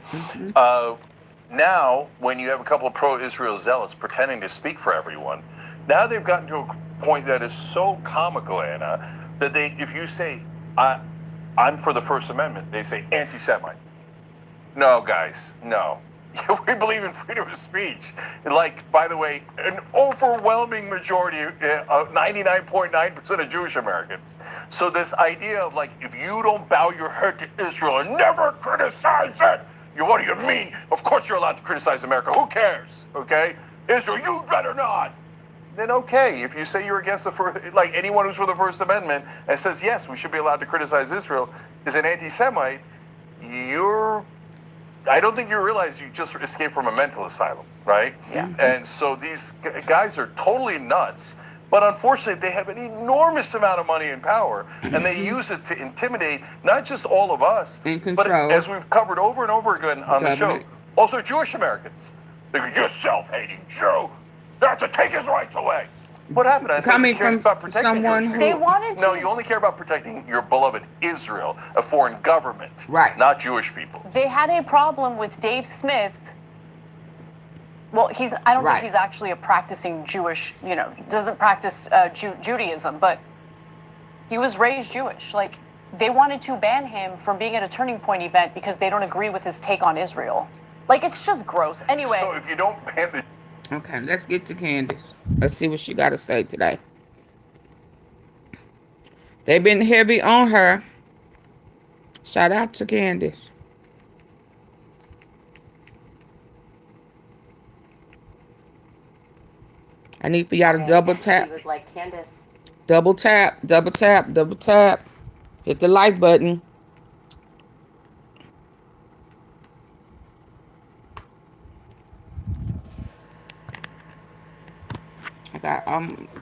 Now, when you have a couple of pro-Israel zealots pretending to speak for everyone, now they've gotten to a point that is so comical, Anna, that if you say, I'm for the First Amendment, they say anti-Semite. No, guys, no. We believe in freedom of speech. Like, by the way, an overwhelming majority, 99.9% of Jewish Americans. So this idea of like, if you don't bow your head to Israel and never criticize it, what do you mean? Of course you're allowed to criticize America. Who cares? Okay? Israel, you better not. Then okay, if you say you're against the first, like anyone who's for the First Amendment and says, yes, we should be allowed to criticize Israel, is an anti-Semite, I don't think you realize you just escaped from a mental asylum, right? Yeah. And so these guys are totally nuts, but unfortunately they have an enormous amount of money and power, and they use it to intimidate not just all of us, And but control. as we've covered over and over again on the show, Government. also Jewish Americans. They go, you self-hating Jew, that's to take his rights away. What happened? I thought Coming you cared from about protecting someone Jewish who- They people. wanted to. No, you only care about protecting your beloved Israel, a foreign government, Right. not Jewish people. They had a problem with Dave Smith. Well, I don't Right. think he's actually a practicing Jewish, doesn't practice Judaism, but he was raised Jewish. Like, they wanted to ban him from being at a Turning Point event because they don't agree with his take on Israel. Like, it's just gross. Anyway. So if you don't ban the Okay, let's get to Candace. Let's see what she got to say today. They've been heavy on her. Shout out to Candace. I need for y'all to double tap. She was like, Candace, Double tap, double tap, double tap. Hit the like button. I got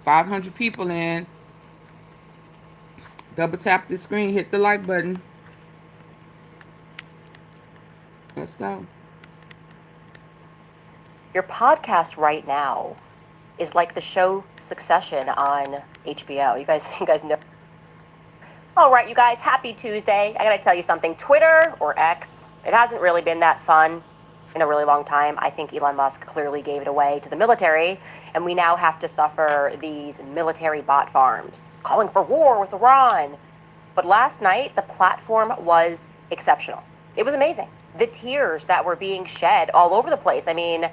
500 people in. Double tap the screen, hit the like button. Let's go. your podcast right now is like the show Succession on HBO. You guys know. All right, you guys, happy Tuesday. I gotta tell you something. Twitter, or X, it hasn't really been that fun in a really long time. I think Elon Musk clearly gave it away to the military, and we now have to suffer these military bot farms calling for war with Iran. But last night, the platform was exceptional. It was amazing. The tears that were being shed all over the place. I mean,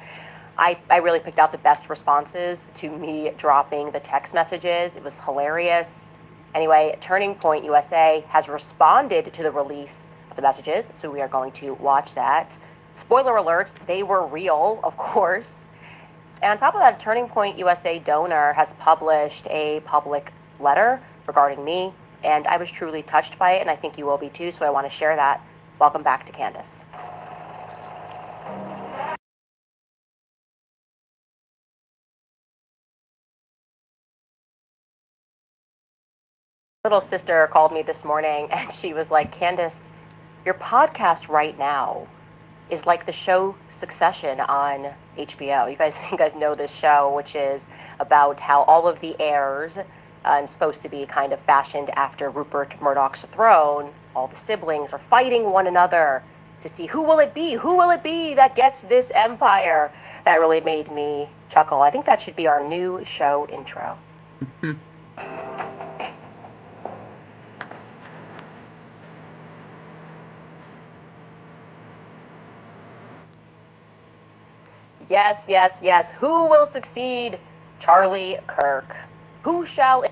I really picked out the best responses to me dropping the text messages. It was hilarious. Anyway, Turning Point USA has responded to the release of the messages, so we are going to watch that. Spoiler alert, they were real, of course. And on top of that, Turning Point USA donor has published a public letter regarding me, and I was truly touched by it, and I think you will be too, so I want to share that. Welcome back to Candace. Little sister called me this morning, and she was like, Candace, your podcast right now is like the show Succession on HBO. You guys know this show, which is about how all of the heirs, and supposed to be kind of fashioned after Rupert Murdoch's throne, all the siblings are fighting one another to see who will it be that gets this empire. That really made me chuckle. I think that should be our new show intro. Yes, yes, yes. Who will succeed Charlie Kirk? Who shall...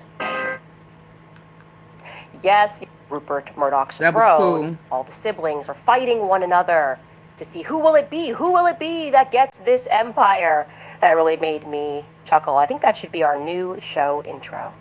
Yes, Rupert Murdoch's That was throne. cool. All the siblings are fighting one another to see who will it be? Who will it be that gets this empire? That really made me chuckle. I think that should be our new show intro.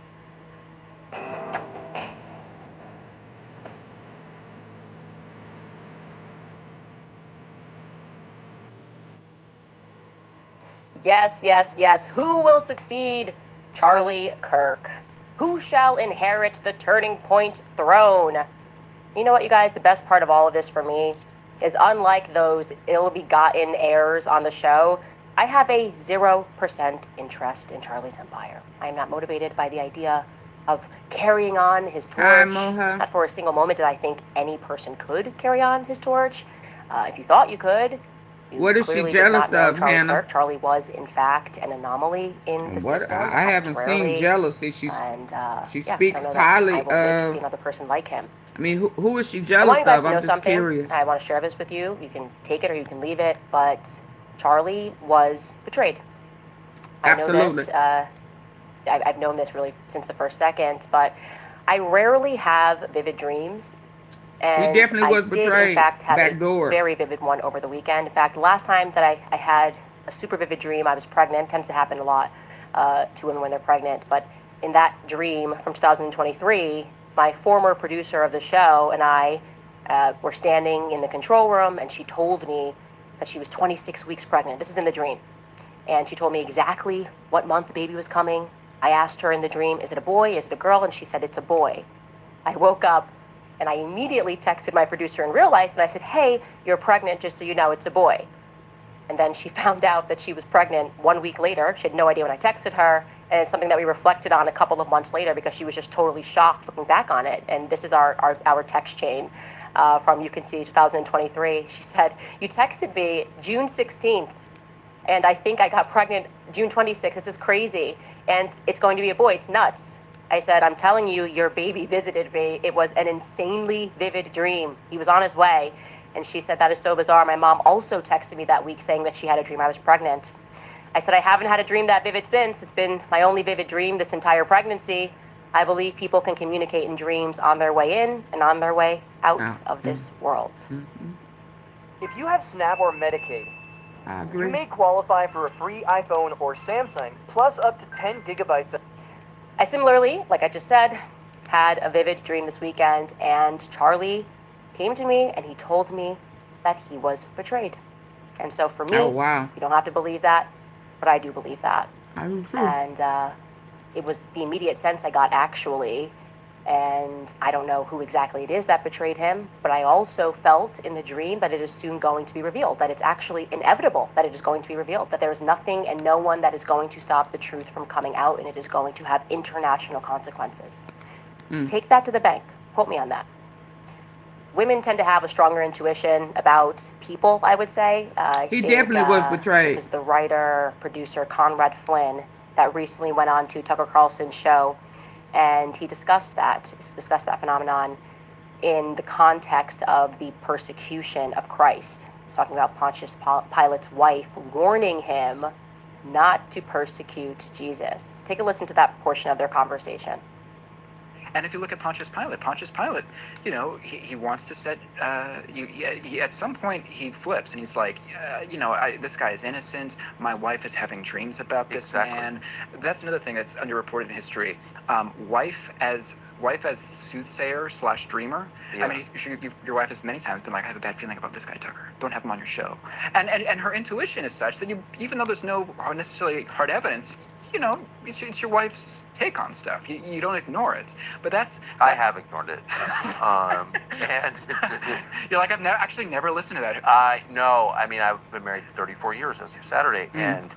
Yes, yes, yes. Who will succeed Charlie Kirk? Who shall inherit the Turning Point throne? You know what, you guys? The best part of all of this for me is, unlike those ill-begotten heirs on the show, I have a 0% interest in Charlie's empire. I am not motivated by the idea of carrying on his Hi, torch. Moha. Not for a single moment did I think any person could carry on his torch. If you thought you could, you What is she clearly did jealous not know of, Charlie Hannah? Kirk. Charlie was, in fact, an anomaly in the What? system, I haven't seen temporarily. jealousy. And She yeah, I don't speaks know that I highly will live to see of. another person like him. I mean, who is she I want jealous you guys of? to know I'm just something. curious. I want to share this with you. You can take it or you can leave it, but Charlie was betrayed. I know Absolutely. this. I've known this really since the first second, but I rarely have vivid dreams. And definitely was I did, in betrayed. fact, have a Backdoor. very vivid one over the weekend. In fact, the last time that I had a super vivid dream, I was pregnant. It tends to happen a lot to women when they're pregnant. But in that dream from 2023, my former producer of the show and I were standing in the control room, and she told me that she was 26 weeks pregnant. This is in the dream. And she told me exactly what month the baby was coming. I asked her in the dream, is it a boy, is it a girl? And she said, it's a boy. I woke up and I immediately texted my producer in real life and I said, hey, you're pregnant, just so you know, it's a boy. And then she found out that she was pregnant 1 week later. She had no idea when I texted her. And it's something that we reflected on a couple of months later because she was just totally shocked looking back on it. And this is our text chain from, you can see, 2023. She said, you texted me June 16th. And I think I got pregnant June 26th. This is crazy. And it's going to be a boy. It's nuts. I said, I'm telling you, your baby visited me. It was an insanely vivid dream. He was on his way. And she said, that is so bizarre. My mom also texted me that week saying that she had a dream I was pregnant. I said, I haven't had a dream that vivid since. It's been my only vivid dream this entire pregnancy. I believe people can communicate in dreams on their way in and on their way out of this world. If you have SNAP or Medicaid, I agree. you may qualify for a free iPhone or Samsung, plus up to 10 gigabytes of... I similarly, like I just said, had a vivid dream this weekend, and Charlie came to me and he told me that he was betrayed. And so for me, Oh, wow. you don't have to believe that, but I do believe that. I do too. And it was the immediate sense I got, actually. And I don't know who exactly it is that betrayed him, but I also felt in the dream that it is soon going to be revealed, that it's actually inevitable that it is going to be revealed, that there is nothing and no one that is going to stop the truth from coming out, and it is going to have international consequences. Take that to the bank. Quote me on that. Women tend to have a stronger intuition about people, I would say. He definitely was betrayed. It was the writer, producer, Conrad Flynn, that recently went on to Tucker Carlson's show, and he discussed that phenomenon in the context of the persecution of Christ. He's talking about Pontius Pilate's wife warning him not to persecute Jesus. Take a listen to that portion of their conversation. And if you look at Pontius Pilate, you know, he wants to set, he at some point he flips and he's like, this guy is innocent. My wife is having dreams about this man. That's another thing that's underreported in history. Wife as soothsayer / dreamer. Yeah. I mean, your wife has many times been like, I have a bad feeling about this guy, Tucker. Don't have him on your show. And her intuition is such that even though there's no necessarily hard evidence, you know, it's your wife's take on stuff. You don't ignore it. But I have ignored it. And it's, you're like, I've actually never listened to that. no, I mean, I've been married 34 years as of Saturday, and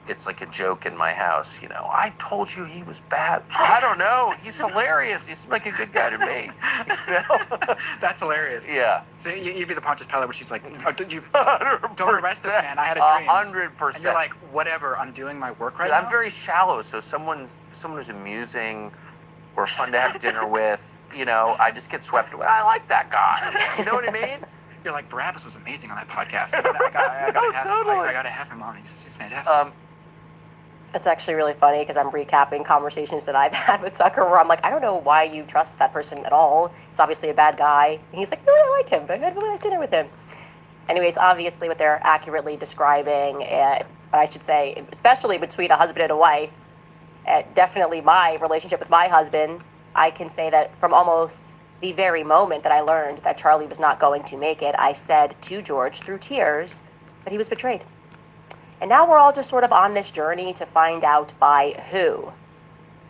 it's like a joke in my house, you know, I told you he was bad. I don't know. He's hilarious. He's like a good guy to me. You know? That's hilarious. Yeah. So you'd be the Pontius Pilate where she's like, oh, don't 100%. arrest this man. I had a dream. 100%. And you're like, whatever, I'm doing my work right I'm now. very shallow, so someone who's amusing or fun to have dinner with, you know, I just get swept away. I like that guy. You know what I mean? You're like, Barabbas was amazing on that podcast. I gotta have him on. He's fantastic. It's actually really funny because I'm recapping conversations that I've had with Tucker where I'm like, I don't know why you trust that person at all. It's obviously a bad guy. And he's like, no, I like him. I had a nice dinner with him. Anyways, obviously what they're accurately describing, I should say, especially between a husband and a wife, definitely my relationship with my husband, I can say that from almost the very moment that I learned that Charlie was not going to make it, I said to George through tears that he was betrayed. And now we're all just sort of on this journey to find out by who.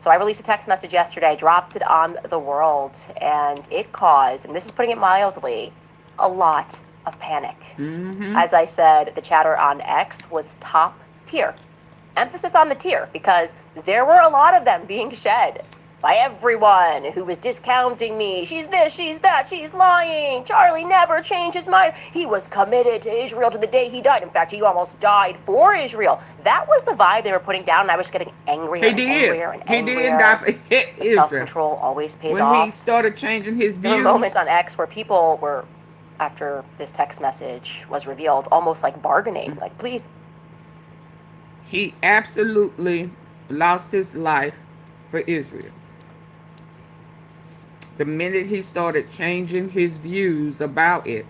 So I released a text message yesterday, dropped it on the world, and it caused, and this is putting it mildly, a lot of panic. As I said, the chatter on X was top tier. Emphasis on the tier, because there were a lot of them being shed by everyone who was discounting me. She's this, she's that, she's lying. Charlie never changed his mind. He was committed to Israel to the day he died. In fact, he almost died for Israel. That was the vibe they were putting down, and I was getting angrier and angrier and angrier. He did die for But Israel. self-control always pays When off. he started changing his There were views, moments on X where people were, after this text message was revealed, almost like bargaining, like, please. he absolutely lost his life for Israel. The minute he started changing his views about it,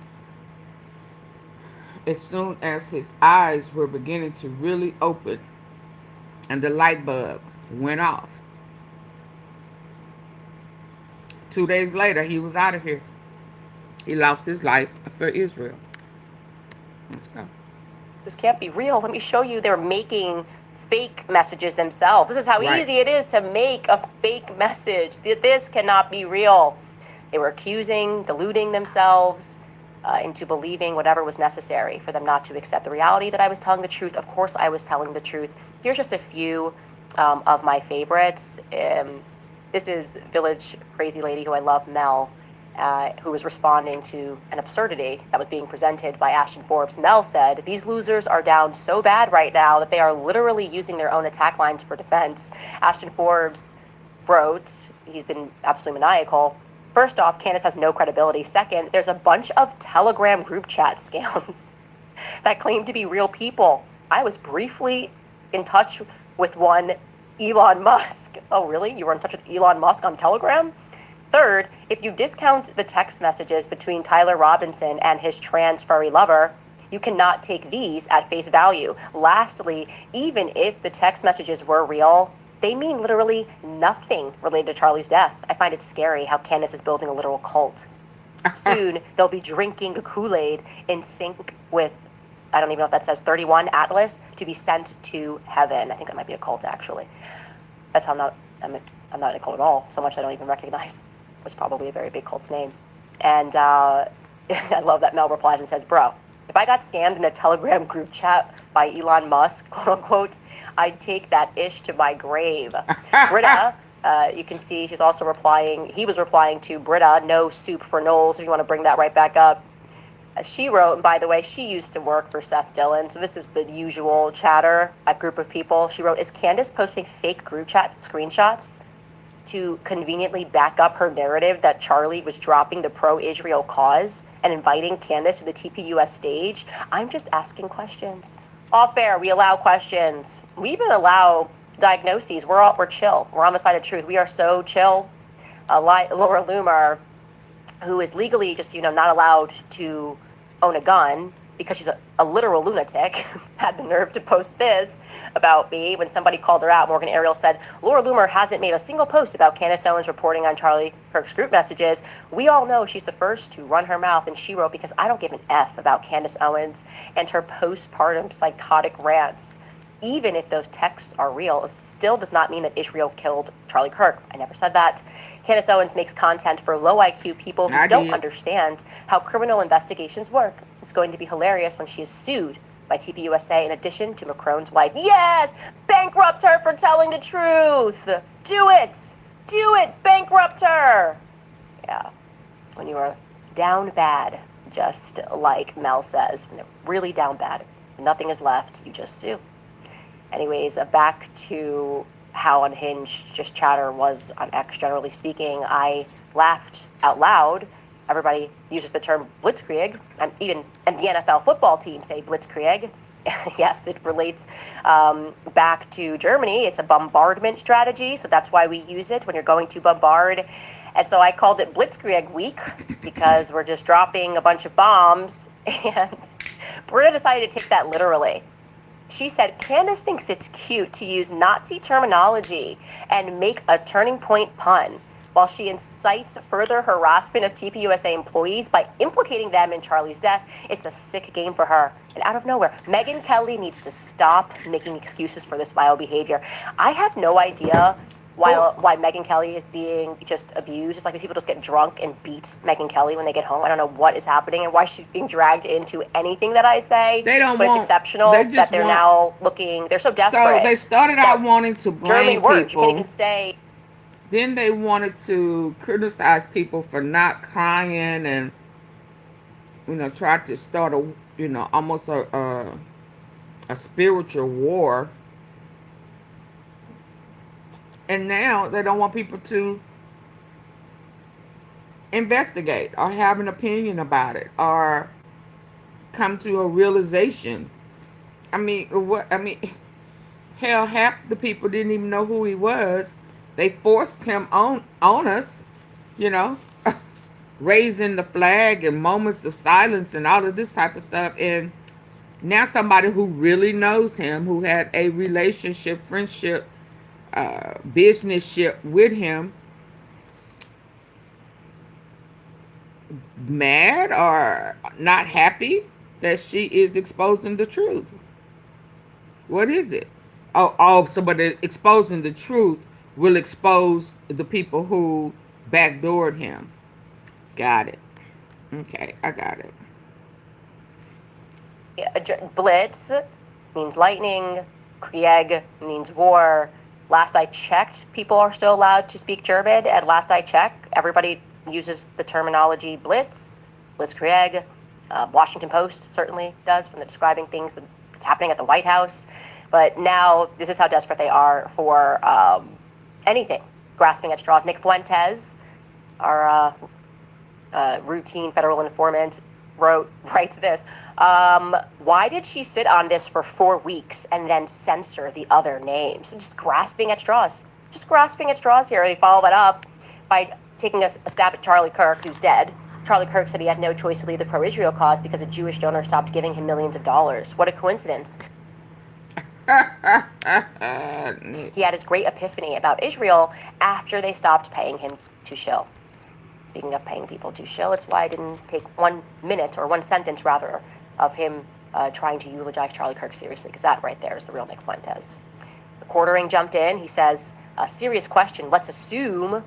as soon as his eyes were beginning to really open and the light bulb went off, 2 days later, he was out of here. He lost his life for Israel. Let's go. This can't be real. Let me show you. They're making fake messages themselves. This is how Right. easy it is to make a fake message. This cannot be real. They were accusing, deluding themselves into believing whatever was necessary for them not to accept the reality that I was telling the truth. Of course, I was telling the truth. Here's just a few of my favorites. This is Village Crazy Lady, who I love, Mel, who was responding to an absurdity that was being presented by Ashton Forbes. Mel said, "These losers are down so bad right now that they are literally using their own attack lines for defense." Ashton Forbes wrote, he's been absolutely maniacal. First off, Candace has no credibility. Second, there's a bunch of Telegram group chat scams that claim to be real people. I was briefly in touch with one, Elon Musk. Oh, really? You were in touch with Elon Musk on Telegram? Third, if you discount the text messages between Tyler Robinson and his trans furry lover, you cannot take these at face value. Lastly, even if the text messages were real, they mean literally nothing related to Charlie's death. I find it scary how Candace is building a literal cult. Soon, they'll be drinking Kool-Aid in sync with, I don't even know if that says 31 Atlas, to be sent to heaven. I think that might be a cult, actually. That's how I'm not in a cult at all, so much I don't even recognize. It was probably a very big cult's name. And I love that Mel replies and says, "Bro, if I got scammed in a Telegram group chat by Elon Musk, quote unquote, I'd take that ish to my grave." Britta, you can see she's also replying. He was replying to Britta, "No soup for Knowles," if you want to bring that right back up. She wrote, and by the way, she used to work for Seth Dillon, so this is the usual chatter, a group of people. She wrote, "Is Candace posting fake group chat screenshots to conveniently back up her narrative that Charlie was dropping the pro-Israel cause and inviting Candace to the TPUS stage? I'm just asking questions." All fair, we allow questions. We even allow diagnoses. We're chill. We're on the side of truth. We are so chill. Laura Loomer, who is legally just, not allowed to own a gun because she's a literal lunatic, had the nerve to post this about me when somebody called her out. Morgan Ariel said, "Laura Loomer hasn't made a single post about Candace Owens reporting on Charlie Kirk's group messages. We all know she's the first to run her mouth." And she wrote, "Because I don't give an F about Candace Owens and her postpartum psychotic rants. Even if those texts are real, it still does not mean that Israel killed Charlie Kirk. I never said that. Candace Owens makes content for low IQ people who don't understand how criminal investigations work. It's going to be hilarious when she is sued by TPUSA in addition to Macron's wife. Yes! Bankrupt her for telling the truth! Do it! Do it! Bankrupt her!" Yeah. When you are down bad, just like Mel says, when they're really down bad, nothing is left, you just sue. Anyways, back to how unhinged just chatter was on X, generally speaking. I laughed out loud. Everybody uses the term blitzkrieg, and the NFL football team say blitzkrieg. Yes, it relates back to Germany. It's a bombardment strategy, so that's why we use it when you're going to bombard And so I called it Blitzkrieg Week because we're just dropping a bunch of bombs. And Britta decided to take that literally. She said, Candace thinks it's cute to use Nazi terminology and make a turning point pun, while she incites further harassment of TPUSA employees by implicating them in Charlie's death. It's a sick game for her. And out of nowhere, Megyn Kelly needs to stop making excuses for this vile behavior. I have no idea why Megyn Kelly is being just abused. It's like these people just get drunk and beat Megyn Kelly when they get home. I don't know what is happening and why she's being dragged into anything that I say. They don't but want, it's exceptional they just that they're want, now looking, they're so desperate. So they started out wanting to blame German words, you can't people. even say. Then they wanted to criticize people for not crying and, tried to start almost a spiritual war. And now they don't want people to investigate or have an opinion about it or come to a realization. Hell, half the people didn't even know who he was. They forced him on us, you know, raising the flag and moments of silence and all of this type of stuff. And now somebody who really knows him, who had a relationship, friendship, business-ship with him, mad or not happy that she is exposing the truth. What is it? But exposing the truth will expose the people who backdoored him. Got it. Okay, I got it. Blitz means lightning. Krieg means war. Last I checked, people are still allowed to speak German. And last I checked, everybody uses the terminology blitz, blitzkrieg. Washington Post certainly does when they're describing things that's happening at the White House. But now this is how desperate they are for anything, grasping at straws. Nick Fuentes, our routine federal informant, writes this. Why did she sit on this for 4 weeks and then censor the other names? Just grasping at straws. Just grasping at straws here. They follow that up by taking a stab at Charlie Kirk, who's dead. Charlie Kirk said he had no choice to leave the pro-Israel cause because a Jewish donor stopped giving him millions of dollars. What a coincidence. He had his great epiphany about Israel after they stopped paying him to shill. Speaking of paying people to shill, it's why I didn't take 1 minute, or 1 sentence rather, of him trying to eulogize Charlie Kirk seriously, because that right there is the real Nick Fuentes. The quartering jumped in. He says, a serious question. Let's assume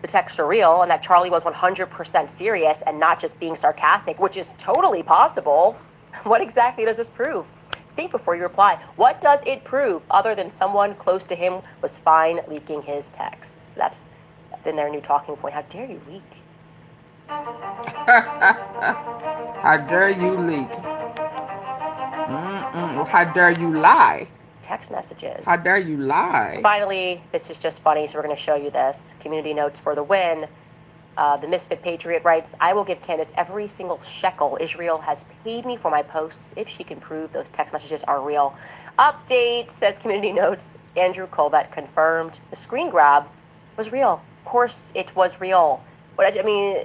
the texts are real and that Charlie was 100% serious and not just being sarcastic, which is totally possible. What exactly does this prove? Think before you reply. What does it prove other than someone close to him was fine leaking his texts? That's been their new talking point. How dare you leak? How dare you leak? How dare you lie? Text messages. How dare you lie? Finally, this is just funny, so we're going to show you this. Community notes for the win. The Misfit Patriot writes, I will give Candace every single shekel Israel has paid me for my posts if she can prove those text messages are real. Update, says Community Notes. Andrew Colbert confirmed the screen grab was real. Of course it was real. But I mean,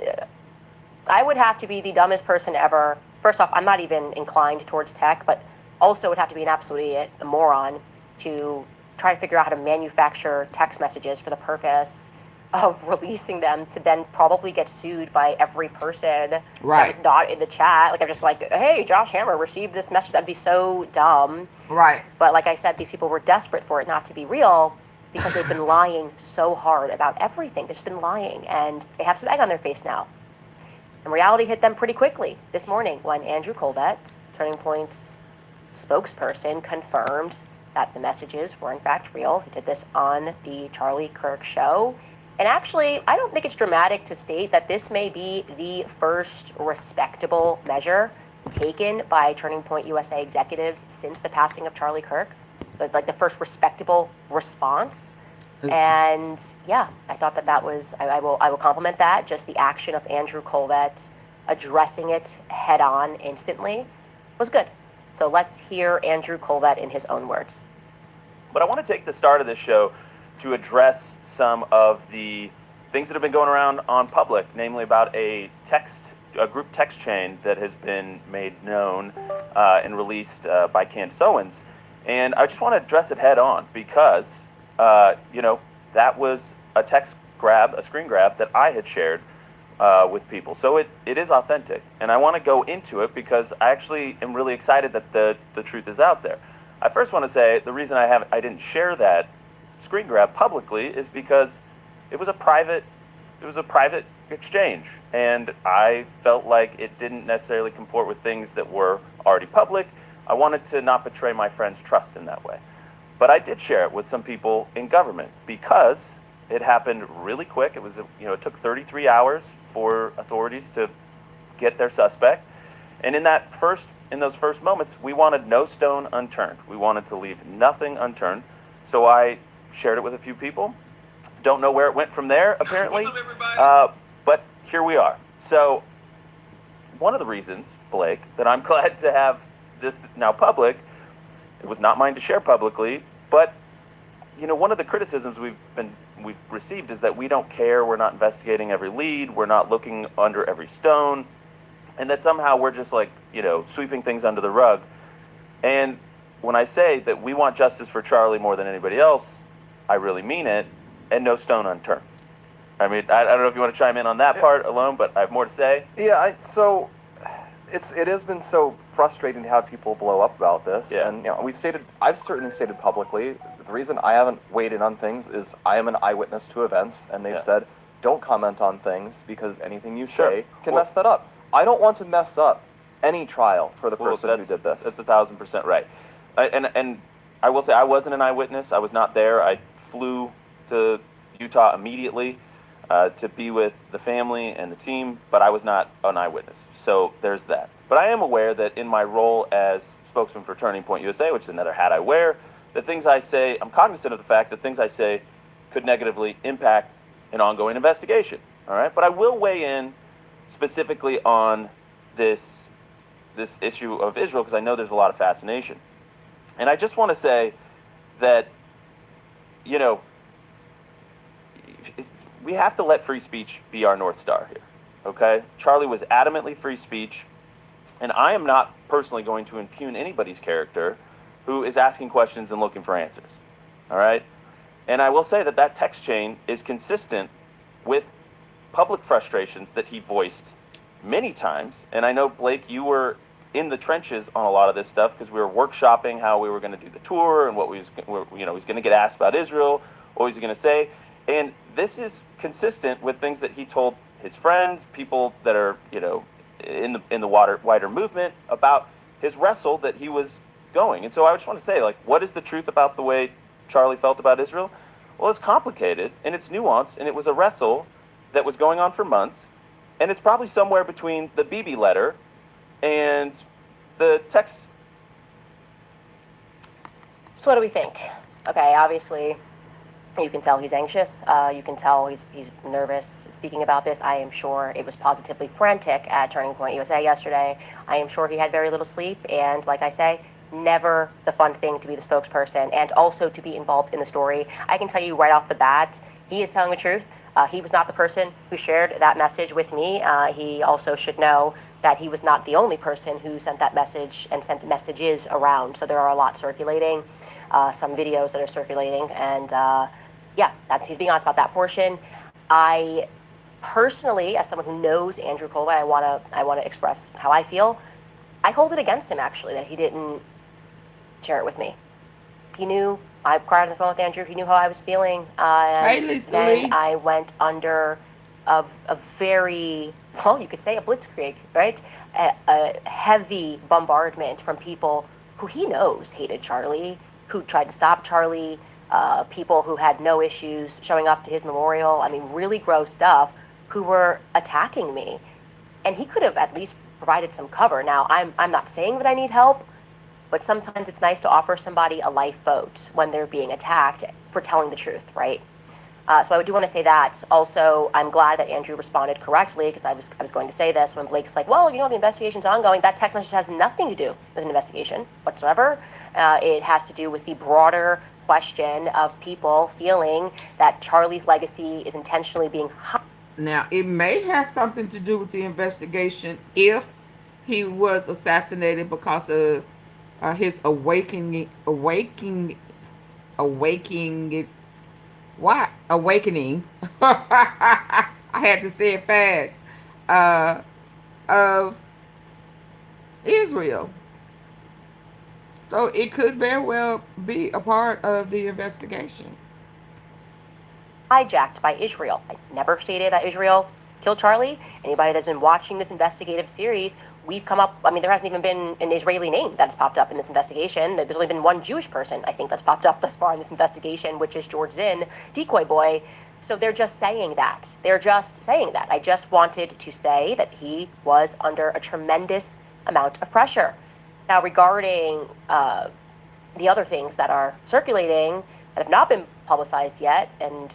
I would have to be the dumbest person ever. First off, I'm not even inclined towards tech, but also would have to be an absolute idiot, a moron, to try to figure out how to manufacture text messages for the purpose of releasing them to then probably get sued by every person that was not in the chat. Like, I'm just like, hey, Josh Hammer received this message. That'd be so dumb. Right. But like I said, these people were desperate for it not to be real because they've been lying so hard about everything. They've just been lying, and they have some egg on their face now. And reality hit them pretty quickly this morning when Andrew Colbert, Turning Point's spokesperson, confirmed that the messages were in fact real. He did this on the Charlie Kirk show. And actually, I don't think it's dramatic to state that this may be the first respectable measure taken by Turning Point USA executives since the passing of Charlie Kirk. Like the first respectable response. And yeah, I thought that was, I will compliment that. Just the action of Andrew Colbert addressing it head on instantly was good. So let's hear Andrew Colbert in his own words. But I want to take the start of this show to address some of the things that have been going around on public, namely about a group text chain that has been made known and released by Candace Owens. And I just want to address it head on because, that was a screen grab that I had shared with people. So it is authentic. And I want to go into it because I actually am really excited that the truth is out there. I first want to say the reason I didn't share that screen grab publicly is because it was a private exchange, and I felt like it didn't necessarily comport with things that were already public. I wanted to not betray my friends' trust in that way. But I did share it with some people in government because it happened really quick. It took 33 hours for authorities to get their suspect. And in those first moments, we wanted no stone unturned. We wanted to leave nothing unturned. So I shared it with a few people. Don't know where it went from there, apparently. What's up, everybody? But here we are. So one of the reasons, Blake, that I'm glad to have this now public, it was not mine to share publicly, but one of the criticisms we've received is that we don't care, we're not investigating every lead, we're not looking under every stone, and that somehow we're just sweeping things under the rug. And when I say that we want justice for Charlie more than anybody else, I really mean it, and no stone unturned. I mean, I don't know if you want to chime in on that part alone, but I have more to say. Yeah, it has been so frustrating to have people blow up about this. Yeah. And I've certainly stated publicly, the reason I haven't weighed in on things is I am an eyewitness to events, and they've said, don't comment on things because anything you say can mess that up. I don't want to mess up any trial for the person who did this. That's 1,000% right. And I will say I wasn't an eyewitness. I was not there. I flew to Utah immediately to be with the family and the team, but I was not an eyewitness. So there's that. But I am aware that in my role as spokesman for Turning Point USA, which is another hat I wear, the things I say, I'm cognizant of the fact that things I say could negatively impact an ongoing investigation. All right? But I will weigh in specifically on this issue of Israel because I know there's a lot of fascination. And I just want to say that, we have to let free speech be our North Star here, okay? Charlie was adamantly free speech, and I am not personally going to impugn anybody's character who is asking questions and looking for answers, all right? And I will say that text chain is consistent with public frustrations that he voiced many times, and I know, Blake, you were in the trenches on a lot of this stuff because we were workshopping how we were going to do the tour and what he's going to get asked about Israel, what he's going to say. And this is consistent with things that he told his friends, people that are, in the wider movement about his wrestle that he was going. And so I just want to say, what is the truth about the way Charlie felt about Israel? Well, it's complicated and it's nuanced, and it was a wrestle that was going on for months, and it's probably somewhere between the Bibi letter and the text. So what do we think? Okay, obviously, you can tell he's anxious. You can tell he's nervous speaking about this. I am sure it was positively frantic at Turning Point USA yesterday. I am sure he had very little sleep. And like I say, never the fun thing to be the spokesperson and also to be involved in the story. I can tell you right off the bat, he is telling the truth. He was not the person who shared that message with me. He also should know that he was not the only person who sent that message and sent messages around. So there are a lot circulating, some videos that are circulating, and he's being honest about that portion. I personally, as someone who knows Andrew Colwell, I want to express how I feel. I hold it against him actually that he didn't share it with me. He knew. I cried on the phone with Andrew. He knew how I was feeling, and then I went under a very, well, you could say a blitzkrieg, right? A heavy bombardment from people who he knows hated Charlie, who tried to stop Charlie, people who had no issues showing up to his memorial. I mean, really gross stuff, who were attacking me. And he could have at least provided some cover. Now, I'm not saying that I need help, but sometimes it's nice to offer somebody a lifeboat when they're being attacked for telling the truth, right? So I do want to say that. Also, I'm glad that Andrew responded correctly, because I was going to say this when Blake's like, well, the investigation's ongoing. That text message has nothing to do with an investigation whatsoever. It has to do with the broader question of people feeling that Charlie's legacy is intentionally being Now, it may have something to do with the investigation if he was assassinated because of his awakening. Why awakening? I had to say it fast. Of Israel. So it could very well be a part of the investigation. hijacked by Israel. I never stated that Israel killed Charlie. Anybody that's been watching this investigative series, we've come up, I mean, there hasn't even been an Israeli name that's popped up in this investigation. There's only been one Jewish person, I think, that's popped up thus far in this investigation, which is George Zinn, Decoy Boy. So they're just saying that. They're just saying that. I just wanted to say that he was under a tremendous amount of pressure. Now, regarding the other things that are circulating that have not been publicized yet, and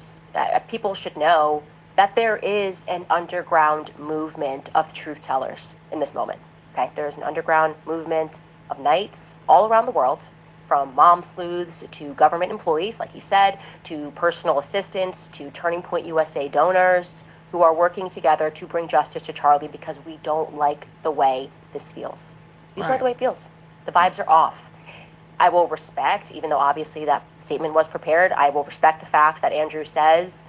people should know that there is an underground movement of truth tellers in this moment. Okay, there is an underground movement of knights all around the world, from mom sleuths to government employees, like he said, to personal assistants, to Turning Point USA donors, who are working together to bring justice to Charlie because we don't like the way this feels. We just don't like the way it feels. The vibes are off. I will respect, even though obviously that statement was prepared, I will respect the fact that Andrew says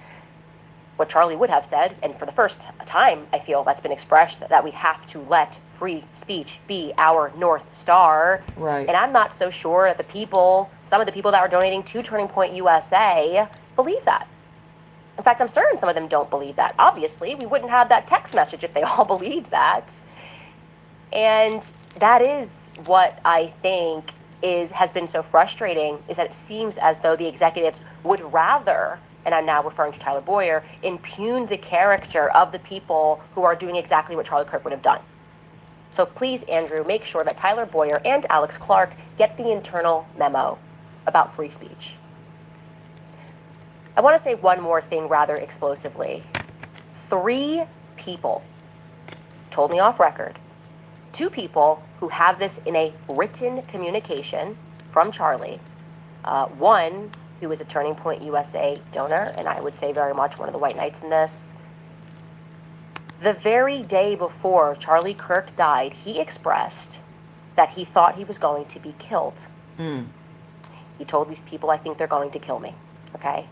what Charlie would have said, and for the first time, I feel that's been expressed, that we have to let free speech be our North Star. Right. And I'm not so sure that the people, some of the people that are donating to Turning Point USA, believe that. In fact, I'm certain some of them don't believe that. Obviously, we wouldn't have that text message if they all believed that. And that is what I think has been so frustrating, is that it seems as though the executives would rather, and I'm now referring to Tyler Boyer, impugn the character of the people who are doing exactly what Charlie Kirk would have done. So please, Andrew, make sure that Tyler Boyer and Alex Clark get the internal memo about free speech. I want to say one more thing rather explosively. 3 people told me off record, 2 people who have this in a written communication from Charlie, one who is a Turning Point USA donor, and I would say very much one of the white knights in this. The very day before Charlie Kirk died, he expressed that he thought he was going to be killed. He told these people, I think they're going to kill me, okay?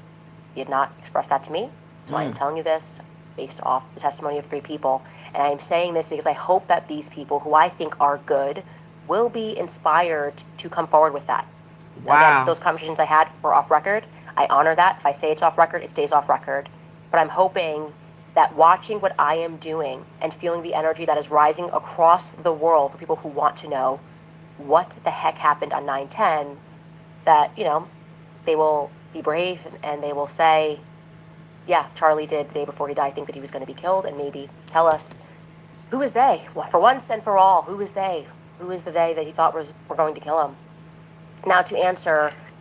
He did not express that to me, so I am telling you this based off the testimony of 3 people. And I am saying this because I hope that these people, who I think are good, will be inspired to come forward with that. Wow. Again, those conversations I had were off record. I honor that. If I say it's off record, it stays off record. But I'm hoping that watching what I am doing and feeling the energy that is rising across the world for people who want to know what the heck happened on 9/10, that, you know, they will be brave and they will say, yeah, Charlie did the day before he died think that he was going to be killed, and maybe tell us, who is they? Well, for once and for all, who is they? Who is the they that he thought were going to kill him? Now, to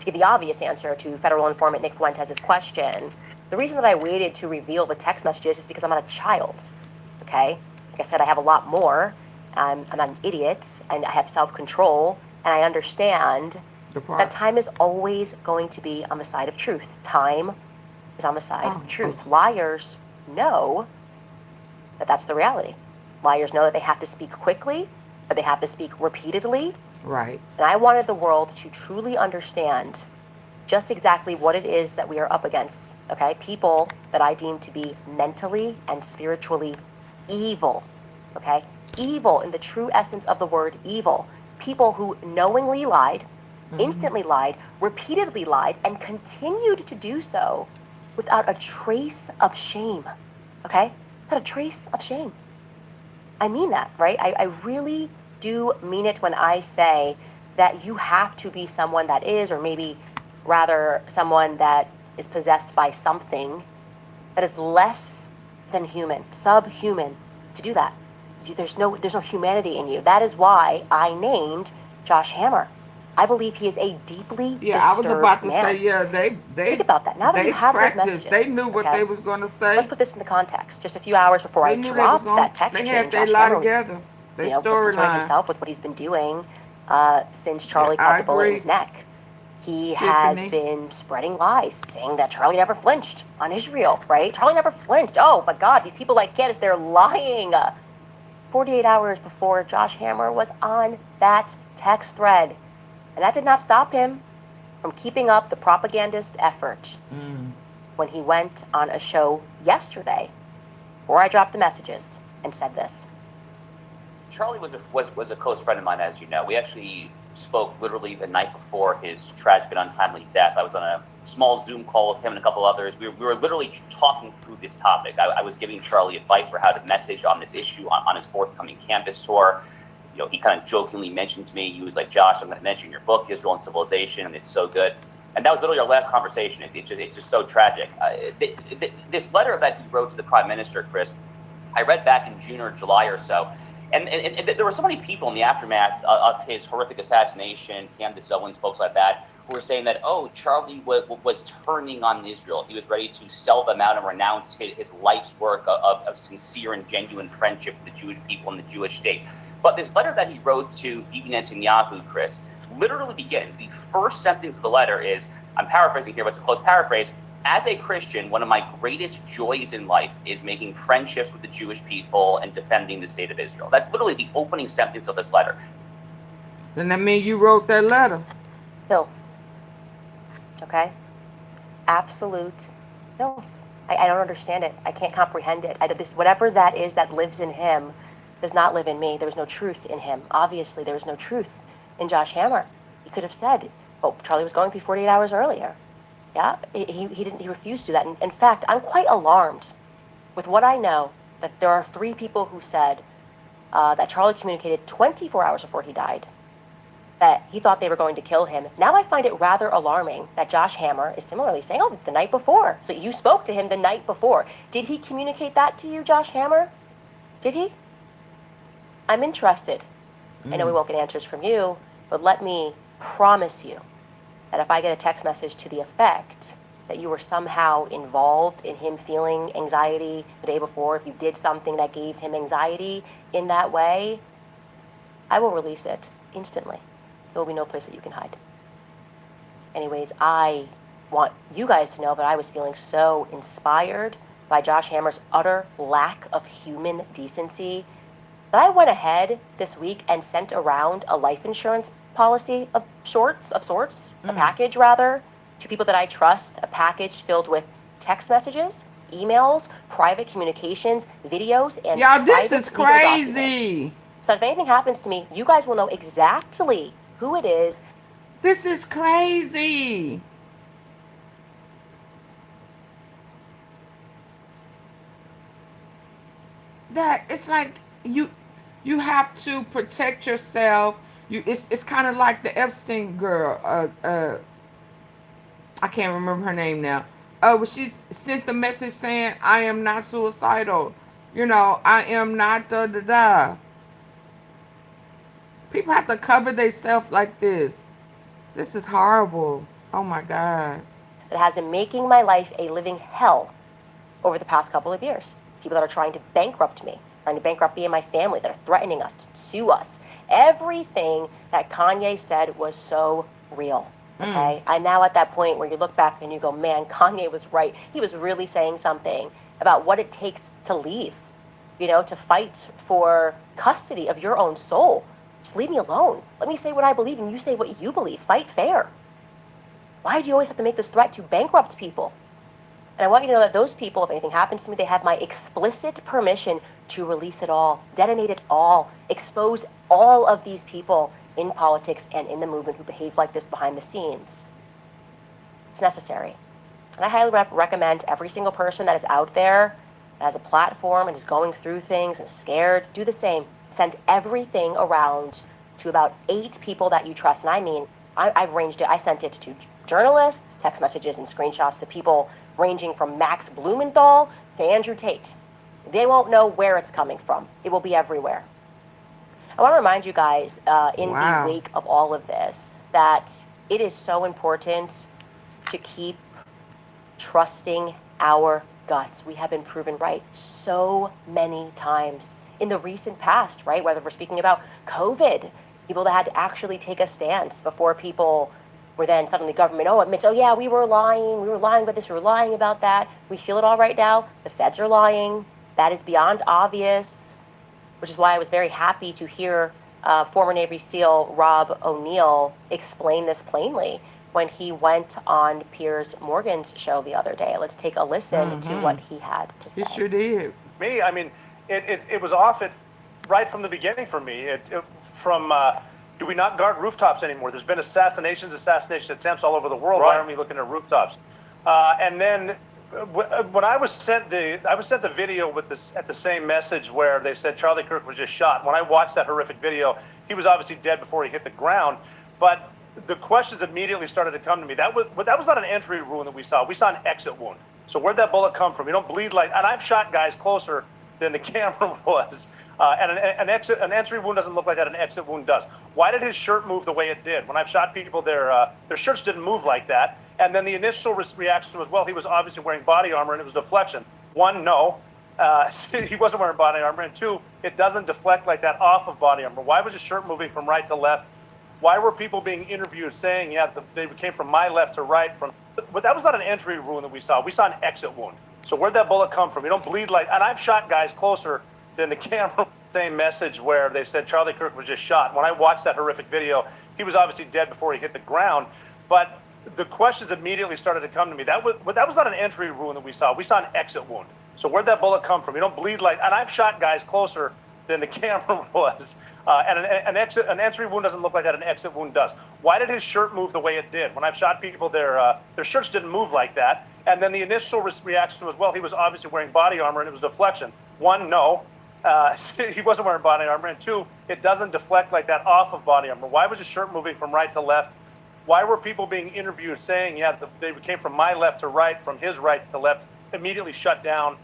give the obvious answer to federal informant Nick Fuentes' question, the reason that I waited to reveal the text messages is because I'm not a child, okay? Like I said, I have a lot more. I'm not an idiot, and I have self-control, and I understand that time is always going to be on the side of truth. Time is on the side of truth. Liars know that that's the reality. Liars know that they have to speak quickly, that they have to speak repeatedly. Right. And I wanted the world to truly understand just exactly what it is that we are up against, okay? People that I deem to be mentally and spiritually evil, okay? Evil in the true essence of the word evil. People who knowingly lied, instantly lied, repeatedly lied, and continued to do so without a trace of shame, okay? Without a trace of shame. I mean that, right? I really do mean it when I say that you have to be someone that is, or maybe rather someone that is possessed by something that is less than human, subhuman, to do that. There's no humanity in you. That is why I named Josh Hammer. I believe he is a deeply disturbed I was about to man. say, they think about that. Now that you have those messages, they knew what they was going to say. Let's put this in the context. Just a few hours before I dropped that text They chain, had their Josh lie Hammer, together. Their was concerning storyline. himself with what he's been doing since Charlie Yeah, I caught the bullet in agree. his neck. He has Tiffany. been spreading lies, saying that Charlie never flinched on Israel, right? Charlie never flinched. Oh my God, these people like Candace, they're lying. 48 hours before Josh Hammer was on that text thread. And that did not stop him from keeping up the propagandist effort when he went on a show yesterday, before I dropped the messages, and said this. Charlie was a close friend of mine, as you know. We actually spoke literally the night before his tragic and untimely death. I was on a small Zoom call with him and a couple others. We were literally talking through this topic. I was giving Charlie advice for how to message on this issue on his forthcoming campus tour. You know, he kind of jokingly mentioned to me, he was like, Josh, I'm going to mention your book, Israel and Civilization, and it's so good. And that was literally our last conversation. It's just so tragic. This letter that he wrote to the Prime Minister, Chris, I read back in June or July or so. And there were so many people in the aftermath of his horrific assassination, Candace, Owens, folks like that, who were saying that, oh, Charlie was turning on Israel. He was ready to sell them out and renounce his life's work of sincere and genuine friendship with the Jewish people and the Jewish state. But this letter that he wrote to Bibi Netanyahu, Chris, literally begins. The first sentence of the letter is, I'm paraphrasing here, but it's a close paraphrase, as a Christian, one of my greatest joys in life is making friendships with the Jewish people and defending the state of Israel. That's literally the opening sentence of this letter. Then that means you wrote that letter. Filth. Okay? Absolute filth. I don't understand it. I can't comprehend it. Whatever that is that lives in him does not live in me. There was no truth in him. Obviously, there was no truth in Josh Hammer. He could have said, oh, Charlie was going through 48 hours earlier. Yeah, he refused to do that. In fact, I'm quite alarmed with what I know, that there are 3 people who said that Charlie communicated 24 hours before he died that he thought they were going to kill him. Now I find it rather alarming that Josh Hammer is similarly saying, oh, the night before. So you spoke to him the night before. Did he communicate that to you, Josh Hammer? Did he? I'm interested. I know we won't get answers from you, but let me promise you that if I get a text message to the effect that you were somehow involved in him feeling anxiety the day before, if you did something that gave him anxiety in that way, I will release it instantly. There will be no place that you can hide. Anyways, I want you guys to know that I was feeling so inspired by Josh Hammer's utter lack of human decency that I went ahead this week and sent around a life insurance policy of sorts, a package rather, to people that I trust, a package filled with text messages, emails, private communications, videos, and Y'all, this private is legal documents. crazy. So if anything happens to me, you guys will know exactly who it is. This is crazy. That it's like you have to protect yourself. It's kind of like the Epstein girl. I can't remember her name now. Well, she sent the message saying, "I am not suicidal. You know, I am not da da da." People have to cover themselves like this. This is horrible. Oh my God. That has been making my life a living hell over the past couple of years. People that are trying to bankrupt me, trying to bankrupt me and my family, that are threatening us, to sue us. Everything that Kanye said was so real. Okay? I'm now at that point where you look back and you go, man, Kanye was right. He was really saying something about what it takes to leave, you know, to fight for custody of your own soul. Just leave me alone. Let me say what I believe and you say what you believe. Fight fair. Why do you always have to make this threat to bankrupt people? And I want you to know that those people, if anything happens to me, they have my explicit permission to release it all, detonate it all, expose all of these people in politics and in the movement who behave like this behind the scenes. It's necessary. And I highly recommend every single person that is out there, that has a platform and is going through things and is scared, do the same. Send everything around to about 8 people that you trust. And I mean, I've ranged it. I sent it to journalists, text messages and screenshots to people ranging from Max Blumenthal to Andrew Tate. They won't know where it's coming from. It will be everywhere. I want to remind you guys, in the wake of all of this, that it is so important to keep trusting our guts. We have been proven right so many times in the recent past, right? Whether we're speaking about COVID, people that had to actually take a stance before people where then suddenly government, admits, yeah, we were lying about this, we were lying about that. We feel it all right now. The feds are lying. That is beyond obvious, which is why I was very happy to hear former Navy SEAL Rob O'Neill explain this plainly when he went on Piers Morgan's show the other day. Let's take a listen to what he had to say. He sure did. Me, I mean, it was off it right from the beginning for me. Do we not guard rooftops anymore? There's been assassination attempts all over the world. Why aren't we looking at rooftops? And then when I was sent the video with this at the same message where they said Charlie Kirk was just shot. When I watched that horrific video, he was obviously dead before he hit the ground. But the questions immediately started to come to me. That was not an entry wound that we saw. We saw an exit wound. So where'd that bullet come from? You don't bleed like, and I've shot guys closer than the camera was. And an entry wound doesn't look like that. An exit wound does. Why did his shirt move the way it did? When I've shot people, their shirts didn't move like that. And then the initial reaction was, well, he was obviously wearing body armor and it was deflection. One, no, he wasn't wearing body armor. And two, it doesn't deflect like that off of body armor. Why was his shirt moving from right to left? Why were people being interviewed saying, they came from my left to right? But that was not an entry wound that we saw. We saw an exit wound. So where'd that bullet come from? You don't bleed like, and I've shot guys closer than the camera. Same message where they said Charlie Kirk was just shot. When I watched that horrific video, he was obviously dead before he hit the ground. But the questions immediately started to come to me. That was not an entry wound that we saw. We saw an exit wound. So where'd that bullet come from? You don't bleed like, and I've shot guys closer than the camera was. And an entry wound doesn't look like that. An exit wound does. Why did his shirt move the way it did? When I've shot people, their shirts didn't move like that. And then the initial reaction was, well, he was obviously wearing body armor and it was deflection. One, no, he wasn't wearing body armor. And two, it doesn't deflect like that off of body armor. Why was his shirt moving from right to left? Why were people being interviewed saying, they came from my left to right, from his right to left, immediately shut down?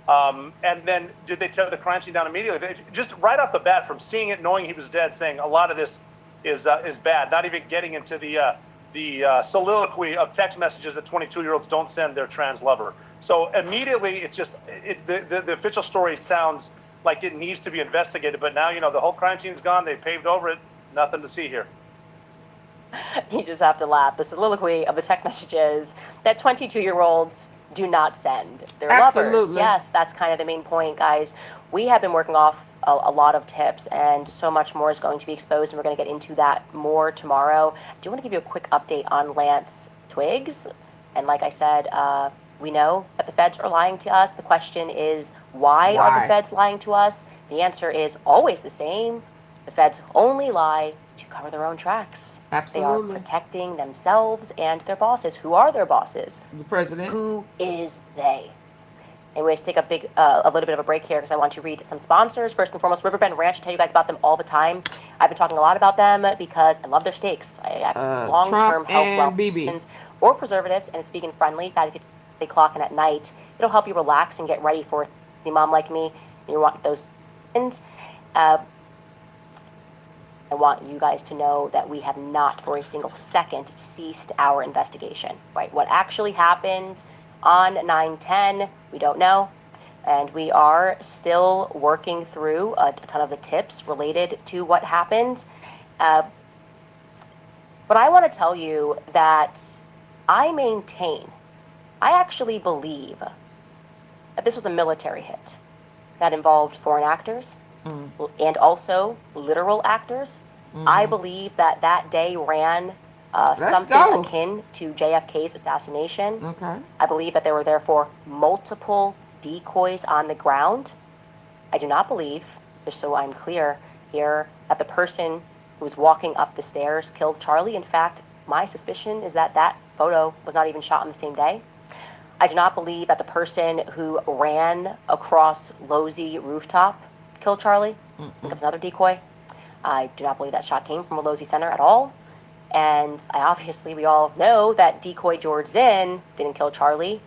And then did they tear the crime scene down immediately? Just right off the bat, from seeing it, knowing he was dead, saying a lot of this is bad. Not even getting into the soliloquy of text messages that 22-year-olds don't send their trans lover. So immediately, it's just the official story sounds like it needs to be investigated. But now the whole crime scene's gone. They paved over it. Nothing to see here. You just have to laugh. The soliloquy of the text messages that 22-year-olds do not send their lovers. Yes, that's kind of the main point, guys. We have been working off a lot of tips, and so much more is going to be exposed, and we're going to get into that more tomorrow. I do want to give you a quick update on Lance Twiggs. And like I said, we know that the feds are lying to us. The question is, why are the feds lying to us? The answer is always the same. The feds only lie to cover their own tracks. Absolutely. They are protecting themselves and their bosses. Who are their bosses? The president. Who is they? Anyways, take a little bit of a break here because I want to read some sponsors. First and foremost, Riverbend Ranch. I tell you guys about them all the time. I've been talking a lot about them because I love their steaks. I long-term health wellness or preservatives, and it's vegan friendly. Fatty clock and at night, it'll help you relax and get ready for a mom like me. You want those. I want you guys to know that we have not for a single second ceased our investigation, right? What actually happened on 9/10, we don't know. And we are still working through a ton of the tips related to what happened. But I want to tell you that I actually believe that this was a military hit that involved foreign actors, and also literal actors. I believe that day ran something akin to JFK's assassination. Okay. I believe that there were therefore multiple decoys on the ground. I do not believe, just so I'm clear here, that the person who was walking up the stairs killed Charlie. In fact, my suspicion is that that photo was not even shot on the same day. I do not believe that the person who ran across Losey rooftop killed Charlie. I think it was another decoy. I do not believe that shot came from a Losey Center at all. And we all know that decoy George Zinn didn't kill Charlie.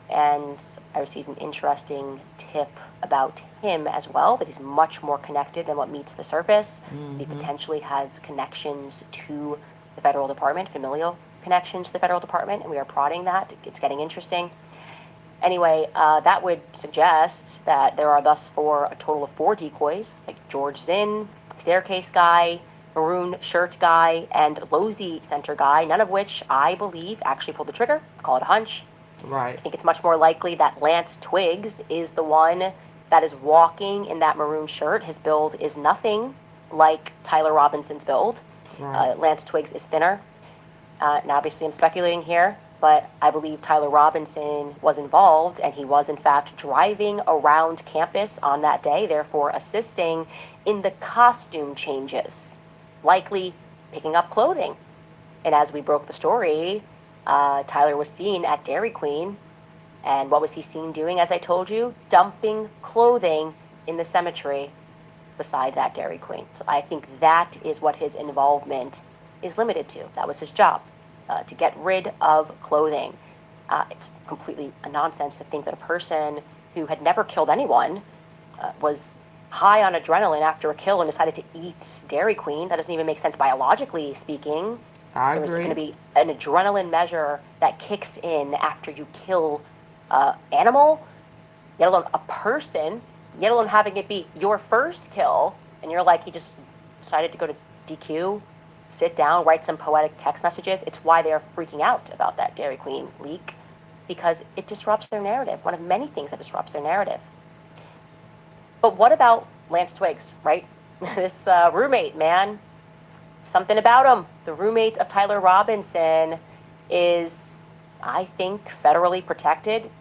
And I received an interesting tip about him as well, that he's much more connected than what meets the surface. He potentially has connections to the federal department, familial connections to the federal department, and we are prodding that. It's getting interesting. Anyway, that would suggest that there are thus a total of 4 decoys, like George Zinn, staircase guy, maroon shirt guy and Lozy center guy, none of which I believe actually pulled the trigger. Call it a hunch. I Right. think it's much more likely that Lance Twiggs is the one that is walking in that maroon shirt. His build is nothing like Tyler Robinson's build. Right. Lance Twiggs is thinner. And obviously I'm speculating here, but I believe Tyler Robinson was involved, and he was in fact driving around campus on that day, therefore assisting in the costume changes, likely picking up clothing. And as we broke the story, Tyler was seen at Dairy Queen, and what was he seen doing, as I told you? Dumping clothing in the cemetery beside that Dairy Queen. So I think that is what his involvement is limited to. That was his job, to get rid of clothing. It's completely a nonsense to think that a person who had never killed anyone was high on adrenaline after a kill and decided to eat Dairy Queen. That doesn't even make sense biologically speaking. I There was agree. going to be an adrenaline measure that kicks in after you kill animal, let alone a person, let alone having it be your first kill, and you're like, he just decided to go to DQ, sit down, write some poetic text messages. It's why they're freaking out about that Dairy Queen leak, because it disrupts their narrative, one of many things that disrupts their narrative. But what about Lance Twiggs, right? This roommate, man, something about him. The roommate of Tyler Robinson is, I think, federally protected.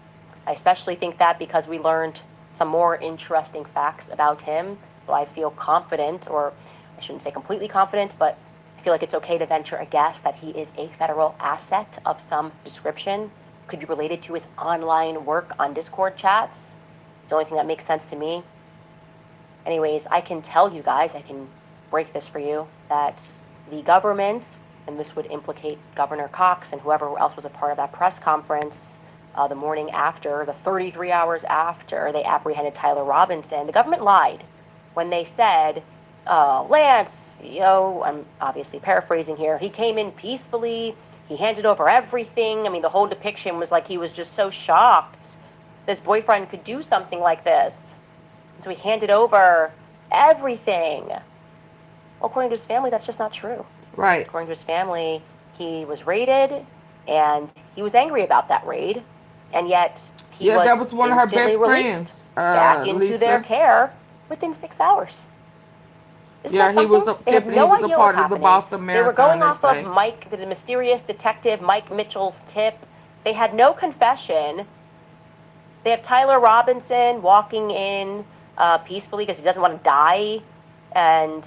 I especially think that because we learned some more interesting facts about him. So I feel confident, or I shouldn't say completely confident, but I feel like it's okay to venture a guess that he is a federal asset of some description. Could be related to his online work on Discord chats. It's the only thing that makes sense to me. Anyways, I can tell you guys, I can break this for you, that the government, and this would implicate Governor Cox and whoever else was a part of that press conference the morning after, the 33 hours after they apprehended Tyler Robinson, the government lied when they said, Lance, I'm obviously paraphrasing here, he came in peacefully, he handed over everything. I mean, the whole depiction was like he was just so shocked that his boyfriend could do something like this. So he handed over everything. Well, according to his family, that's just not true. Right. According to his family, he was raided, and he was angry about that raid, and yet he was that was one of her instantly best released friends, back into Lisa. their care within 6 hours. Isn't that Yeah, he was something? a, They have Tiffany no was a idea what's part of the happening. Boston They were Marathon. going off of Mike, the mysterious detective, Mike Mitchell's tip. They had no confession. They have Tyler Robinson walking in peacefully because he doesn't want to die. And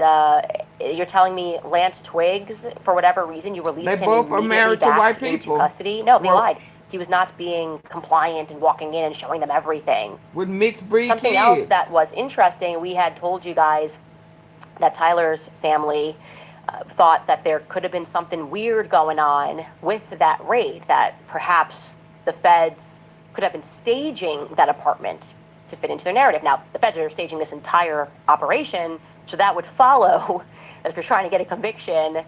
you're telling me Lance Twiggs, for whatever reason, you released They him both are immediately married to back white into people. custody? No, they Well- lied. He was not being compliant and walking in and showing them everything. With mixed breed Something kids. else that was interesting, we had told you guys that Tyler's family thought that there could have been something weird going on with that raid, that perhaps the feds could have been staging that apartment to fit into their narrative. Now, the feds are staging this entire operation, so that would follow that if you're trying to get a conviction,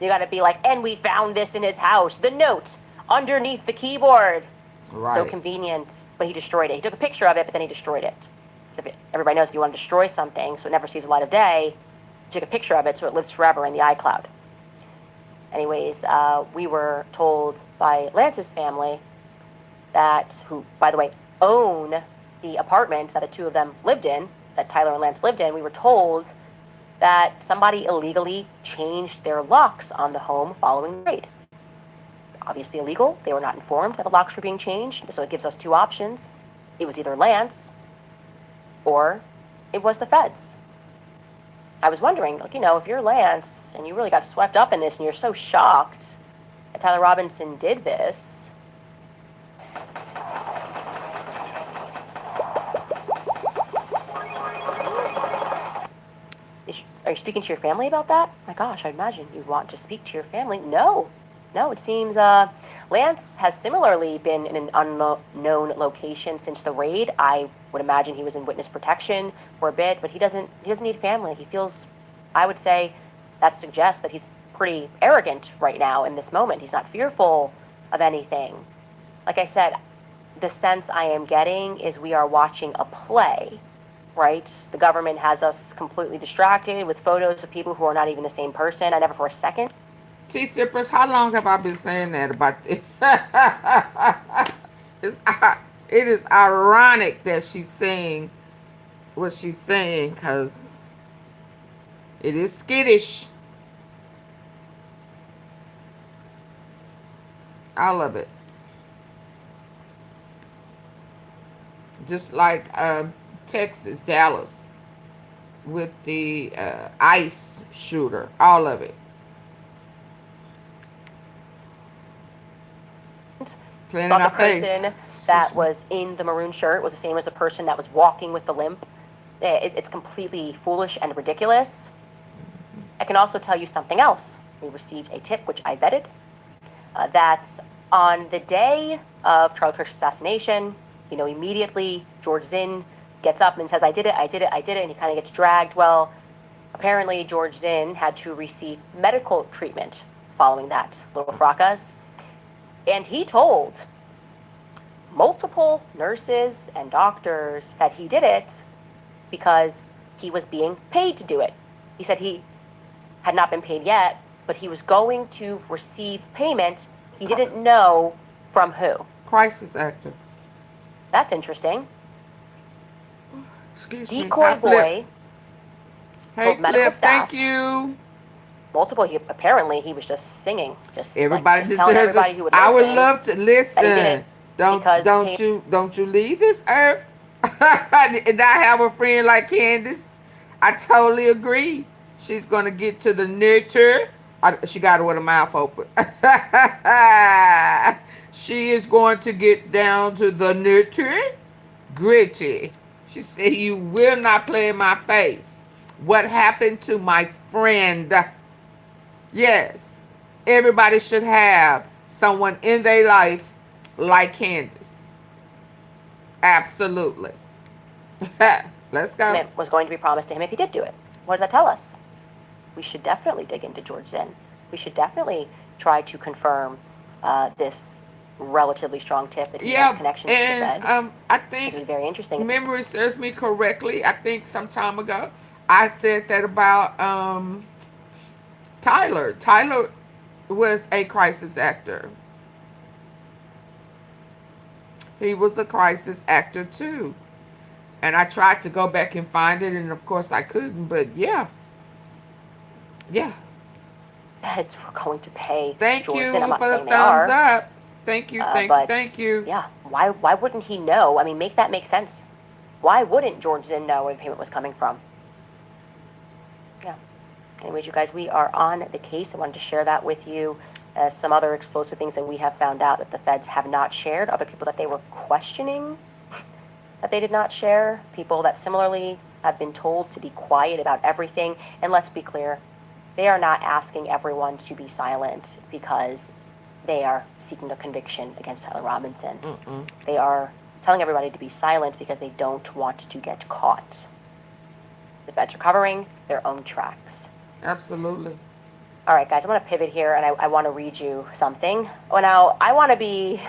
you got to be like, and we found this in his house, the note underneath the keyboard. Right. So convenient, but he destroyed it. He took a picture of it, but then he destroyed it. So everybody knows if you want to destroy something so it never sees the light of day, you take a picture of it so it lives forever in the iCloud. Anyways, we were told by Lance's family that, who, by the way, own the apartment that the two of them lived in, that Tyler and Lance lived in, we were told that somebody illegally changed their locks on the home following the raid. Obviously illegal. They were not informed that the locks were being changed, so it gives us two options. It was either Lance or it was the feds. I was wondering, like, if you're Lance and you really got swept up in this and you're so shocked that Tyler Robinson did this, are you speaking to your family about that? My gosh, I imagine you want to speak to your family. No, it seems Lance has similarly been in an unknown location since the raid. I would imagine he was in witness protection for a bit, but he doesn't need family. He feels, I would say, that suggests that he's pretty arrogant right now in this moment. He's not fearful of anything. Like I said, the sense I am getting is we are watching a play right? The government has us completely distracted with photos of people who are not even the same person. I never for a second. T-Sippers, how long have I been saying that about this? it's, it is ironic that she's saying what she's saying, because it is skittish. I love it. Just like Texas, Dallas, with the ICE shooter. All of it. Playing in Thought our the face. person that was in the maroon shirt was the same as the person that was walking with the limp. It's completely foolish and ridiculous. I can also tell you something else. We received a tip, which I vetted, that on the day of Charlie Kirk's assassination, immediately George Zinn gets up and says, I did it, and he kind of gets dragged. Well, apparently George Zinn had to receive medical treatment following that little fracas. And he told multiple nurses and doctors that he did it because he was being paid to do it. He said he had not been paid yet, but he was going to receive payment. He didn't know from who. Crisis actor. That's interesting. Excuse me. Decoy Hi, Flip. boy Hey, told medical Flip, staff. thank you. Multiple. Apparently, he was just singing, Everybody just telling deserves everybody it. who would I would listen love to that he did listen. it because Don't you leave this earth and I have a friend like Candace. I totally agree. She's gonna get to the nurture. She got it with her mouth open. She is going to get down to the nurture gritty. She said, "You will not play in my face. What happened to my friend?" Yes, everybody should have someone in their life like Candace. Absolutely. Let's go. It was going to be promised to him if he did do it. What does that tell us? We should definitely dig into George Zinn. We should definitely try to confirm this relatively strong tip that he has connections to the feds. I think, this would be very interesting. memory serves me correctly, I think some time ago, I said that about Tyler. Tyler was a crisis actor. He was a crisis actor too. And I tried to go back and find it, and of course I couldn't, but yeah. Yeah. Feds were going to pay Thank George you Zinn. I'm not for the saying they thumbs are. up. Thank you, thank you. Yeah, why wouldn't he know? I mean, make that make sense. Why wouldn't George Zinn know where the payment was coming from? Yeah. Anyways, you guys, we are on the case. I wanted to share that with you. Some other explosive things that we have found out that the feds have not shared. Other people that they were questioning that they did not share. People that similarly have been told to be quiet about everything. And let's be clear, they are not asking everyone to be silent because they are seeking a conviction against Tyler Robinson. They are telling everybody to be silent because they don't want to get caught. The feds are covering their own tracks. Absolutely. All right, guys, I'm going to pivot here, and I want to read you something. Well, now, I want to be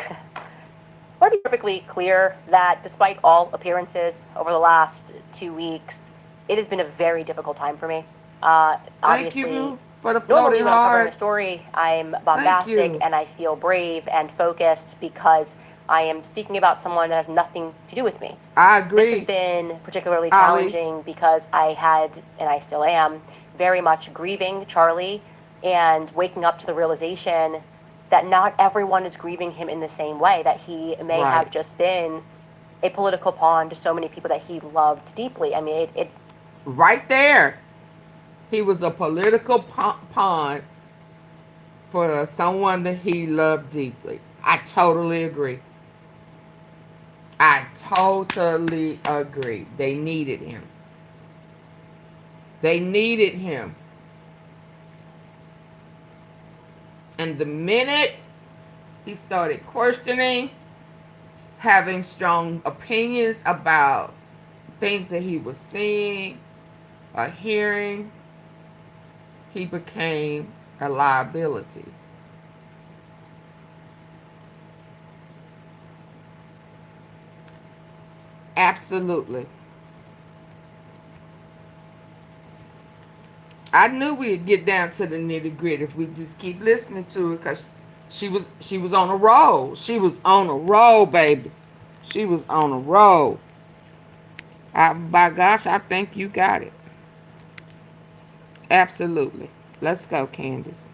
perfectly clear that despite all appearances over the last 2 weeks, it has been a very difficult time for me. Obviously, Thank you for the normally floating when I'm covering a heart. story, I'm Thank bombastic you. and I feel brave and focused because I am speaking about someone that has nothing to do with me. I This has agree. been particularly Ali. challenging because I had, and I still am, very much grieving Charlie and waking up to the realization that not everyone is grieving him in the same way, that he may have Right. just been a political pawn to so many people that he loved deeply. I mean, it Right there. He was a political pawn for someone that he loved deeply. I totally agree. I totally agree. They needed him. They needed him. And the minute he started questioning, having strong opinions about things that he was seeing or hearing, he became a liability. Absolutely. I knew we'd get down to the nitty gritty if we just keep listening to it, because she was on a roll. She was on a roll, baby. She was on a roll. By gosh, I think you got it. Absolutely. Let's go, Candace.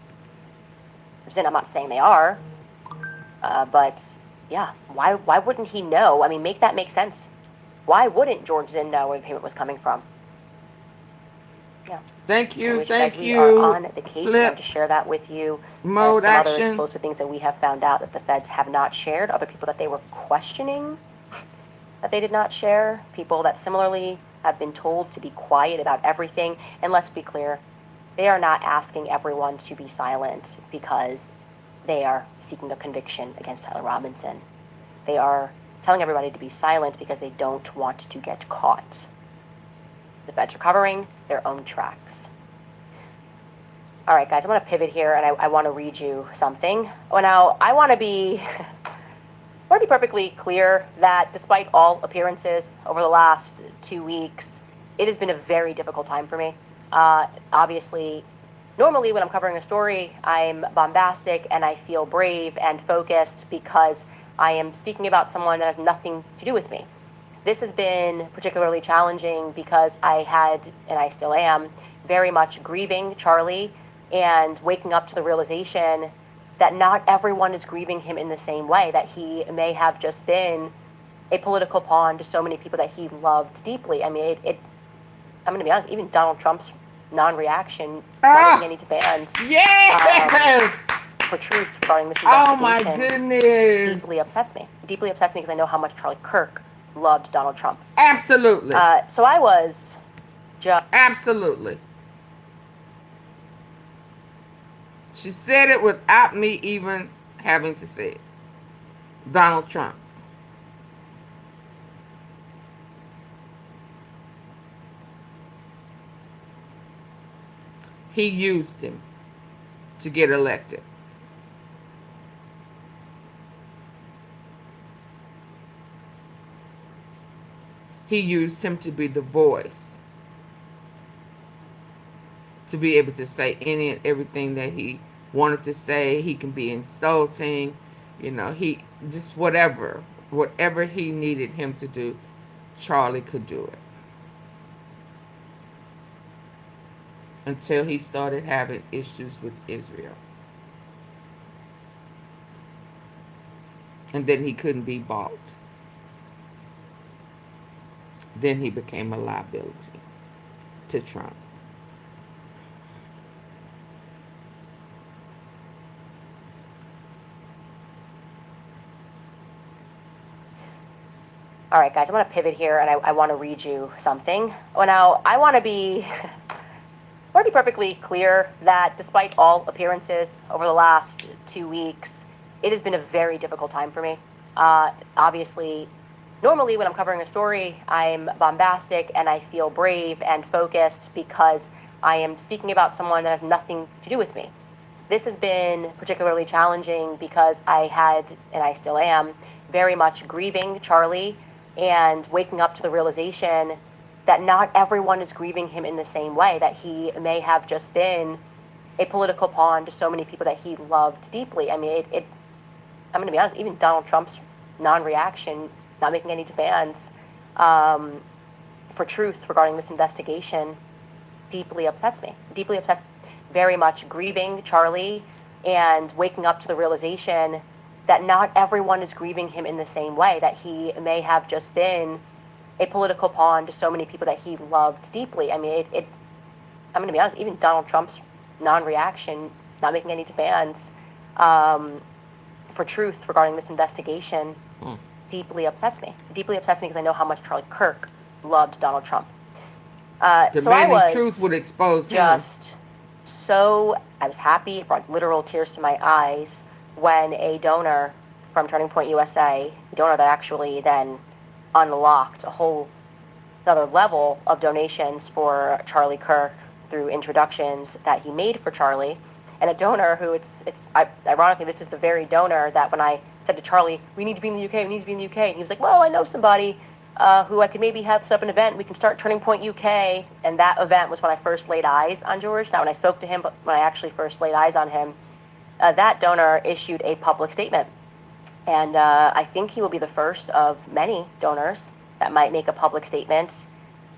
I'm not saying they are, but yeah, why wouldn't he know? I mean, make that make sense. Why wouldn't George Zinn know where the payment was coming from? Yeah. Thank you. Anyways, Thank guys, we you. are on the case. I Flip wanted to share that with you. mode Some other action. explosive things that we have found out that the feds have not shared. Other people that they were questioning that they did not share. People that similarly have been told to be quiet about everything. And let's be clear, they are not asking everyone to be silent because they are seeking a conviction against Tyler Robinson. They are telling everybody to be silent because they don't want to get caught. The feds are covering their own tracks. All right, guys, I'm going to pivot here, and I want to read you something. Well, now, I want to be perfectly clear that despite all appearances over the last 2 weeks, it has been a very difficult time for me. Obviously, normally when I'm covering a story, I'm bombastic and I feel brave and focused because I am speaking about someone that has nothing to do with me. This has been particularly challenging because I had, and I still am, very much grieving Charlie and waking up to the realization that not everyone is grieving him in the same way, that he may have just been a political pawn to so many people that he loved deeply. I mean, I'm going to be honest, even Donald Trump's non-reaction, not making any demands Yes! for truth regarding this Oh my investigation goodness. deeply upsets me. Deeply upsets me because I know how much Charlie Kirk loved Donald Trump. Absolutely. So I was just... Absolutely. She said it without me even having to say it. Donald Trump. He used him to get elected. He used him to be the voice, to be able to say any and everything that he wanted to say. He can be insulting, he just whatever he needed him to do, Charlie could do it. Until he started having issues with Israel. And then he couldn't be bought. Then he became a liability to Trump. All right, guys, I'm going to pivot here, and I want to read you something. Well, now, I want to be perfectly clear that despite all appearances over the last 2 weeks, it has been a very difficult time for me. Obviously, normally when I'm covering a story, I'm bombastic and I feel brave and focused because I am speaking about someone that has nothing to do with me. This has been particularly challenging because I had, and I still am, very much grieving Charlie and waking up to the realization that not everyone is grieving him in the same way, that he may have just been a political pawn to so many people that he loved deeply. I mean, I'm going to be honest, even Donald Trump's non-reaction, not making any demands for truth regarding this investigation deeply upsets me. Deeply upsets me. Very much grieving Charlie and waking up to the realization that not everyone is grieving him in the same way, that he may have just been a political pawn to so many people that he loved deeply. I mean, I'm going to be honest, even Donald Trump's non-reaction, not making any demands for truth regarding this investigation deeply upsets me. Deeply upsets me because I know how much Charlie Kirk loved Donald Trump. So I was truth would expose him. I was happy, it brought literal tears to my eyes when a donor from Turning Point USA, a donor that actually then unlocked a whole another level of donations for Charlie Kirk through introductions that he made for Charlie, and a donor who ironically, this is the very donor that when I said to Charlie, we need to be in the UK, and he was like, well, I know somebody who I could maybe have set up an event. We can start Turning Point UK. And that event was when I first laid eyes on George. Not when I spoke to him, but when I actually first laid eyes on him. That donor issued a public statement. And I think he will be the first of many donors that might make a public statement.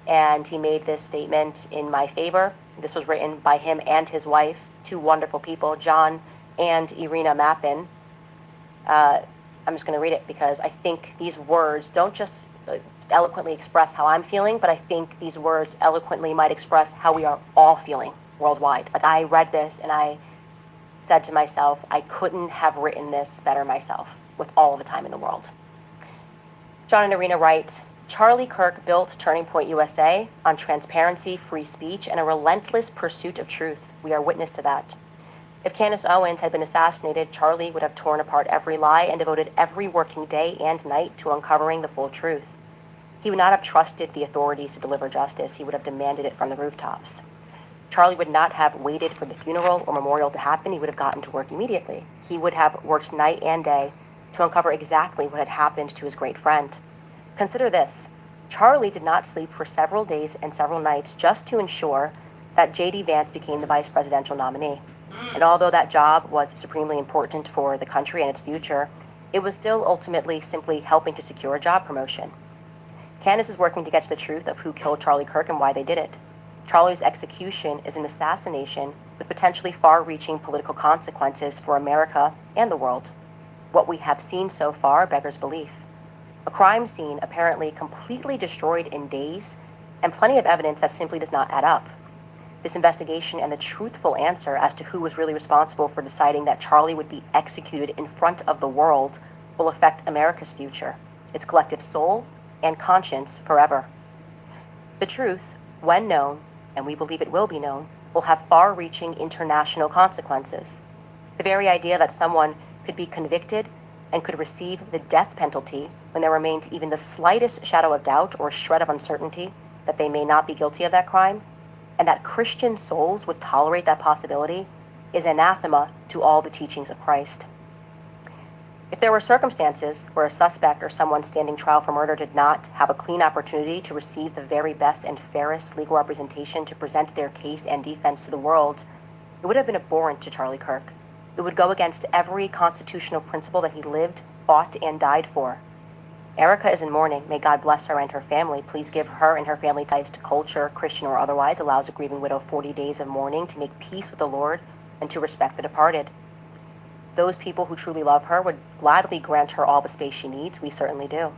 And he made this statement in my favor. This was written by him and his wife, two wonderful people, John and Irina Mappin. I'm just going to read it because I think these words don't just eloquently express how I'm feeling, but I think these words eloquently might express how we are all feeling worldwide. Like, I read this and I said to myself, I couldn't have written this better myself with all the time in the world. John and Irina write, Charlie Kirk built Turning Point USA on transparency, free speech, and a relentless pursuit of truth. We are witness to that. If Candace Owens had been assassinated, Charlie would have torn apart every lie and devoted every working day and night to uncovering the full truth. He would not have trusted the authorities to deliver justice. He would have demanded it from the rooftops. Charlie would not have waited for the funeral or memorial to happen. He would have gotten to work immediately. He would have worked night and day to uncover exactly what had happened to his great friend. Consider this. Charlie did not sleep for several days and several nights just to ensure that J.D. Vance became the vice presidential nominee. And although that job was supremely important for the country and its future, it was still ultimately simply helping to secure a job promotion. Candace is working to get to the truth of who killed Charlie Kirk and why they did it. Charlie's execution is an assassination with potentially far-reaching political consequences for America and the world. What we have seen so far beggars belief. A crime scene apparently completely destroyed in days, and plenty of evidence that simply does not add up. This investigation and the truthful answer as to who was really responsible for deciding that Charlie would be executed in front of the world will affect America's future, its collective soul and conscience forever. The truth, when known, and we believe it will be known, will have far-reaching international consequences. The very idea that someone could be convicted and could receive the death penalty when there remains even the slightest shadow of doubt or shred of uncertainty that they may not be guilty of that crime, and that Christian souls would tolerate that possibility, is anathema to all the teachings of Christ. If there were circumstances where a suspect or someone standing trial for murder did not have a clean opportunity to receive the very best and fairest legal representation to present their case and defense to the world, it would have been abhorrent to Charlie Kirk. It would go against every constitutional principle that he lived, fought, and died for. Erica is in mourning. May God bless her and her family. Please give her and her family ties to culture, Christian or otherwise, allows a grieving widow 40 days of mourning to make peace with the Lord and to respect the departed. Those people who truly love her would gladly grant her all the space she needs. We certainly do.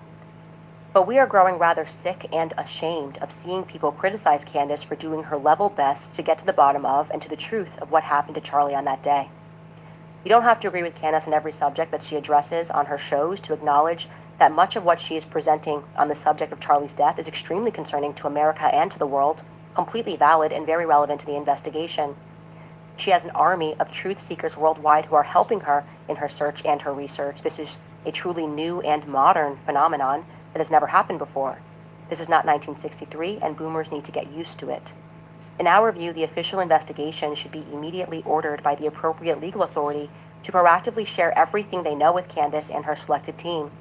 But we are growing rather sick and ashamed of seeing people criticize Candace for doing her level best to get to the bottom of and to the truth of what happened to Charlie on that day. You don't have to agree with Candace on every subject that she addresses on her shows to acknowledge that much of what she is presenting on the subject of Charlie's death is extremely concerning to America and to the world, completely valid and very relevant to the investigation. She has an army of truth seekers worldwide who are helping her in her search and her research. This is a truly new and modern phenomenon that has never happened before. This is not 1963, and boomers need to get used to it. In our view, the official investigation should be immediately ordered by the appropriate legal authority to proactively share everything they know with Candace and her selected team.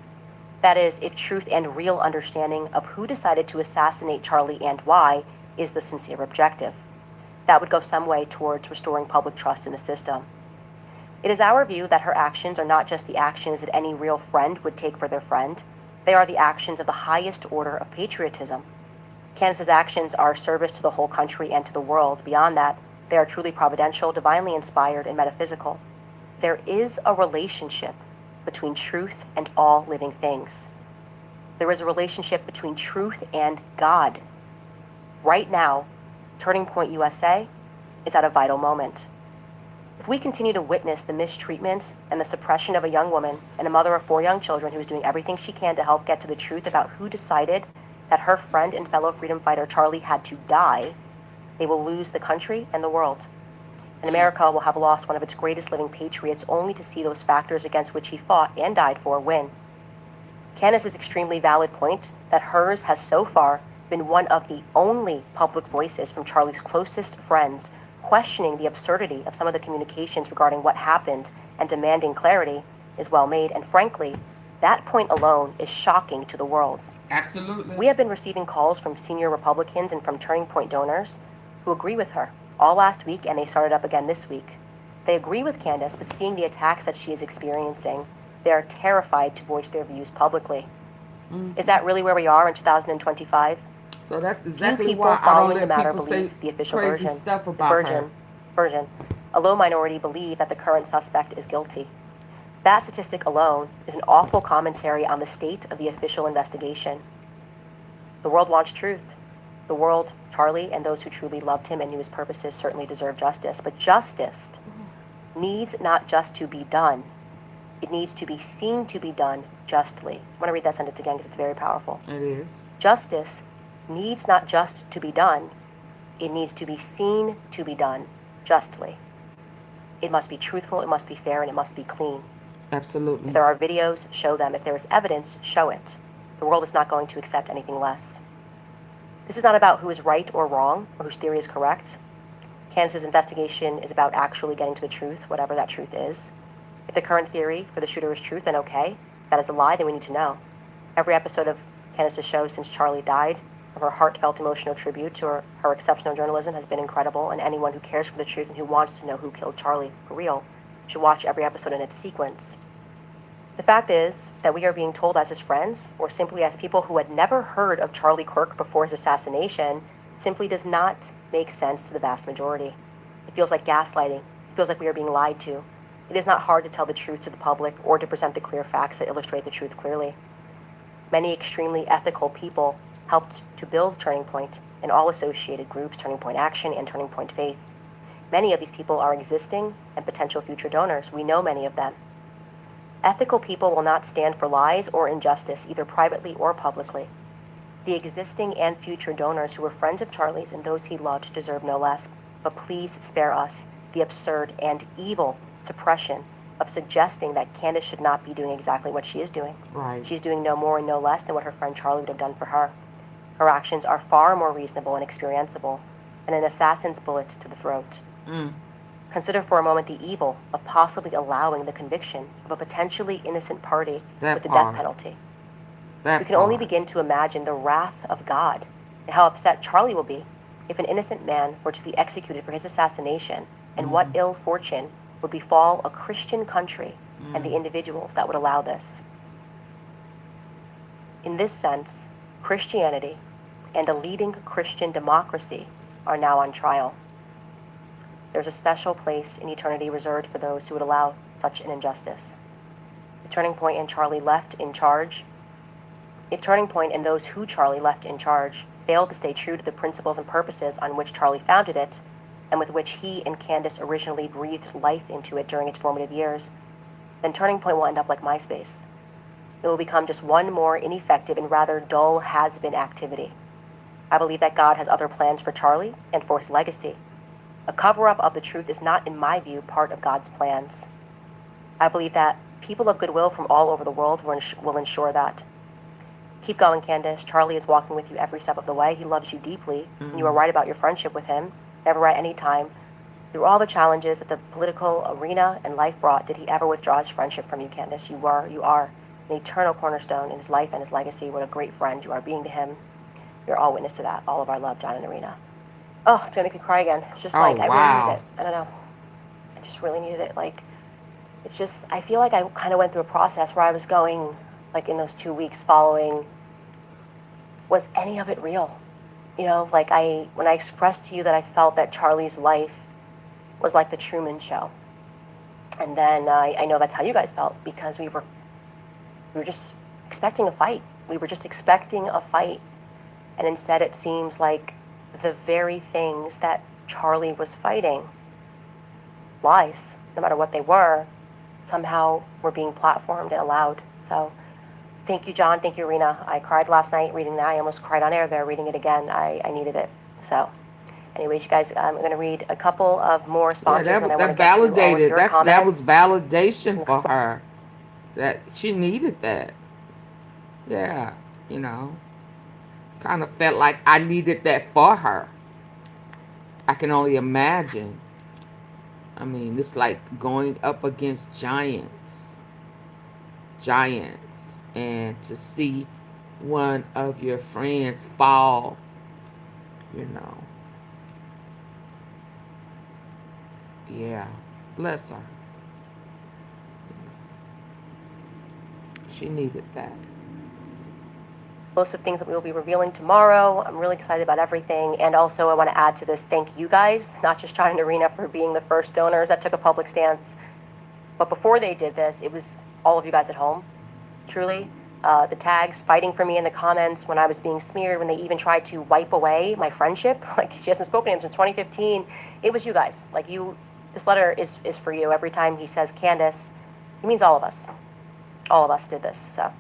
That is, if truth and real understanding of who decided to assassinate Charlie and why is the sincere objective. That would go some way towards restoring public trust in the system. It is our view that her actions are not just the actions that any real friend would take for their friend. They are the actions of the highest order of patriotism. Candace's actions are service to the whole country and to the world. Beyond that, they are truly providential, divinely inspired, and metaphysical. There is a relationship between truth and all living things. There is a relationship between truth and God. Right now, Turning Point USA is at a vital moment. If we continue to witness the mistreatment and the suppression of a young woman and a mother of 4 young children who is doing everything she can to help get to the truth about who decided that her friend and fellow freedom fighter Charlie had to die, they will lose the country and the world. And America will have lost one of its greatest living patriots only to see those factors against which he fought and died for win. Candace's extremely valid point that hers has so far been one of the only public voices from Charlie's closest friends questioning the absurdity of some of the communications regarding what happened and demanding clarity is well made, and frankly, That point alone is shocking to the world. Absolutely. We have been receiving calls from senior Republicans and from Turning Point donors who agree with her all last week, and they started up again this week. They agree with Candace, but seeing the attacks that she is experiencing, they are terrified to voice their views publicly. Is that really where we are in 2025? So that's Few exactly people why I don't following the let matter people say believe the official crazy version. stuff The about her. version. A low minority believe that the current suspect is guilty. That statistic alone is an awful commentary on the state of the official investigation. The world wants truth. The world, Charlie, and those who truly loved him and knew his purposes certainly deserve justice. But justice needs not just to be done, it needs to be seen to be done justly. I want to read that sentence again because it's very powerful. It is. Justice needs not just to be done, it needs to be seen to be done justly. It must be truthful, it must be fair, and it must be clean. Absolutely. If there are videos, show them. If there is evidence, show it. The world is not going to accept anything less. This is not about who is right or wrong, or whose theory is correct. Candace's investigation is about actually getting to the truth, whatever that truth is. If the current theory for the shooter is truth, then okay. If that is a lie, then we need to know. Every episode of Candace's show since Charlie died, of her heartfelt emotional tribute to her exceptional journalism has been incredible, and anyone who cares for the truth and who wants to know who killed Charlie for real should watch every episode in its sequence. The fact is that we are being told as his friends, or simply as people who had never heard of Charlie Kirk before his assassination, simply does not make sense to the vast majority. It feels like gaslighting. It feels like we are being lied to. It is not hard to tell the truth to the public or to present the clear facts that illustrate the truth clearly. Many extremely ethical people helped to build Turning Point and all associated groups, Turning Point Action and Turning Point Faith. Many of these people are existing and potential future donors. We know many of them. Ethical people will not stand for lies or injustice, either privately or publicly. The existing and future donors who were friends of Charlie's and those he loved deserve no less. But please spare us the absurd and evil suppression of suggesting that Candace should not be doing exactly what she is doing. Right. She's doing no more and no less than what her friend Charlie would have done for her. Her actions are far more reasonable and experienceable than an assassin's bullet to the throat. Consider for a moment the evil of possibly allowing the conviction of a potentially innocent party with the death penalty. We can only begin to imagine the wrath of God and how upset Charlie will be if an innocent man were to be executed for his assassination, and what ill fortune would befall a Christian country and the individuals that would allow this. In this sense, Christianity and a leading Christian democracy are now on trial. There's a special place in eternity reserved for those who would allow such an injustice. The Turning Point and Charlie left in charge. If Turning Point and those who Charlie left in charge failed to stay true to the principles and purposes on which Charlie founded it, and with which he and Candace originally breathed life into it during its formative years, then Turning Point will end up like MySpace. It will become just one more ineffective and rather dull has-been activity. I believe that God has other plans for Charlie and for his legacy. A cover-up of the truth is not, in my view, part of God's plans. I believe that people of goodwill from all over the world will ensure that. Keep going, Candace. Charlie is walking with you every step of the way. He loves you deeply, and you are right about your friendship with him. Never at any time, through all the challenges that the political arena and life brought, did he ever withdraw his friendship from you, Candace. You are an eternal cornerstone in his life and his legacy. What a great friend you are being to him. You're all witness to that. All of our love, John and Arena. Oh, it's gonna make me cry again. It's just I really needed it. I don't know. I just really needed it. It's just, I feel like I kind of went through a process where I was going, in those 2 weeks following, was any of it real? When I expressed to you that I felt that Charlie's life was like the Truman Show. And then I know that's how you guys felt, because we were just expecting a fight. We were just expecting a fight. And instead it seems like the very things that Charlie was fighting, lies, no matter what they were, somehow were being platformed and allowed. So thank you, John. Thank you, Rena. I cried last night reading that. I almost cried on air there reading it again. I needed it. So anyways, you guys, I'm going to read a couple of more sponsors, and I want to get to all of your comments. That was validation for her. That she needed that. Yeah, kind of felt like I needed that for her. I can only imagine. I mean, it's like going up against giants. giants, and to see one of your friends fall, you know, yeah, bless her. She needed that. Most of things that we will be revealing tomorrow. I'm really excited about everything. And also, I want to add to this, thank you guys, not just John and Arena for being the first donors that took a public stance. But before they did this, it was all of you guys at home, truly. The tags fighting for me in the comments when I was being smeared, when they even tried to wipe away my friendship. Like, she hasn't spoken to him since 2015. It was you guys. Like, you, this letter is for you. Every time he says Candace, he means all of us. All of us did this, so.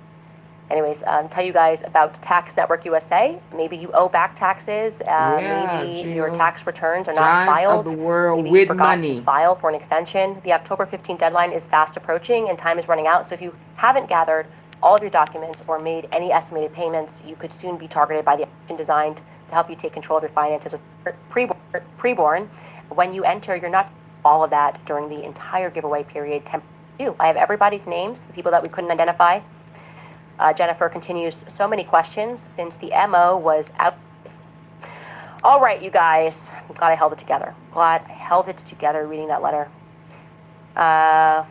Anyways, tell you guys about Tax Network USA. Maybe you owe back taxes. Maybe your tax returns are not filed. Giants of the world Maybe you with forgot money. to file for an extension. The October 15th deadline is fast approaching and time is running out. So if you haven't gathered all of your documents or made any estimated payments, you could soon be targeted by the action designed to help you take control of your finances with preborn. When you enter, you're not all of that during the entire giveaway period. I have everybody's names, the people that we couldn't identify. Jennifer continues, so many questions since the MO was out. All right, you guys. I'm glad I held it together. Glad I held it together reading that letter.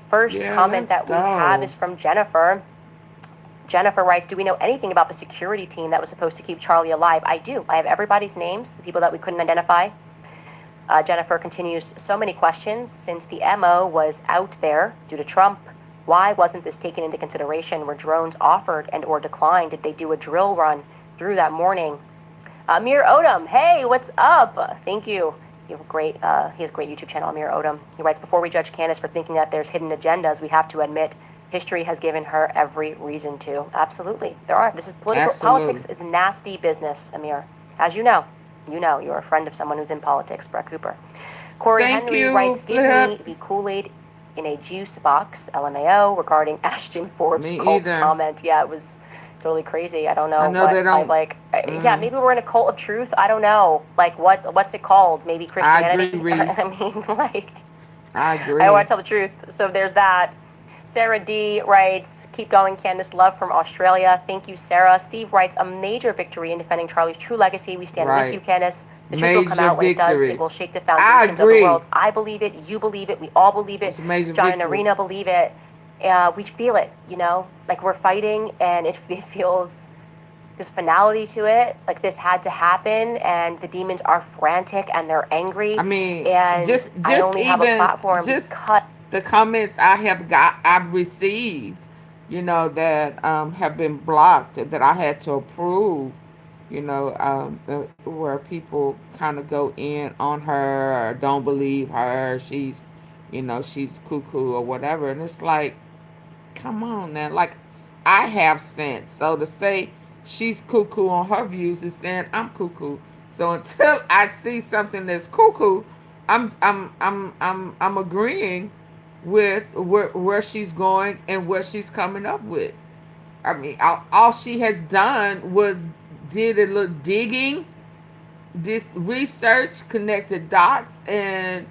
First comment that we have is from Jennifer. Jennifer writes, do we know anything about the security team that was supposed to keep Charlie alive? I do. I have everybody's names, the people that we couldn't identify. Jennifer continues, so many questions since the MO was out there due to Trump. Why wasn't this taken into consideration? Were drones offered and or declined? Did they do a drill run through that morning? Amir Odom, hey, what's up? Thank you. You have a great, he has a great YouTube channel, Amir Odom. He writes, before we judge Candace for thinking that there's hidden agendas, we have to admit history has given her every reason to. Absolutely, there are. This is politics is nasty business, Amir. As you know, you're a friend of someone who's in politics, Brett Cooper. Corey Henry writes, give me the Kool-Aid in a juice box, LMAO, regarding Ashton Forbes' cult comment. Yeah, it was totally crazy. I don't know. Yeah, maybe we're in a cult of truth. I don't know. Like, what's it called? Maybe Christianity? I mean, like, I agree. I want to tell the truth. So there's that. Sarah D writes, keep going, Candace. Love from Australia. Thank you, Sarah. Steve writes, a major victory in defending Charlie's true legacy. We stand with you, Candace. The truth will come out when it does. It will shake the foundations of the world. I believe it. You believe it. We all believe it. John and Arena believe it. We feel it, you know? Like, we're fighting, and it feels this finality to it. Like, this had to happen, and the demons are frantic, and they're angry. I mean, and just I only have a platform because the comments I've received, you know, that have been blocked, that I had to approve, you know, where people kind of go in on her or don't believe her, she's, you know, she's cuckoo or whatever. And it's like, come on now. Like, I have sense. So to say she's cuckoo on her views is saying I'm cuckoo. So until I see something that's cuckoo, I'm agreeing with where she's going and what she's coming up with. I mean, all she has done was did a little digging, this research, connected dots, and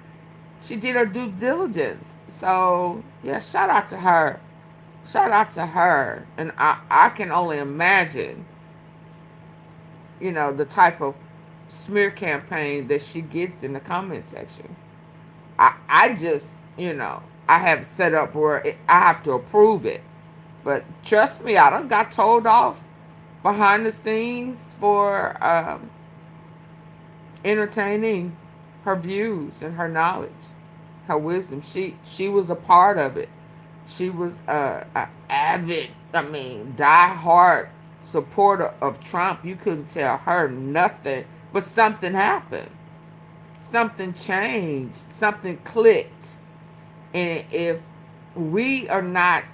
she did her due diligence. So yeah, shout out to her. Shout out to her. And I can only imagine, you know, the type of smear campaign that she gets in the comment section. I just, you know, I have set up where I have to approve it. But trust me, I done got told off behind the scenes for entertaining her views and her knowledge, her wisdom. She was a part of it. She was a avid, die-hard supporter of Trump. You couldn't tell her nothing, but something happened. Something changed. Something clicked. And if we are not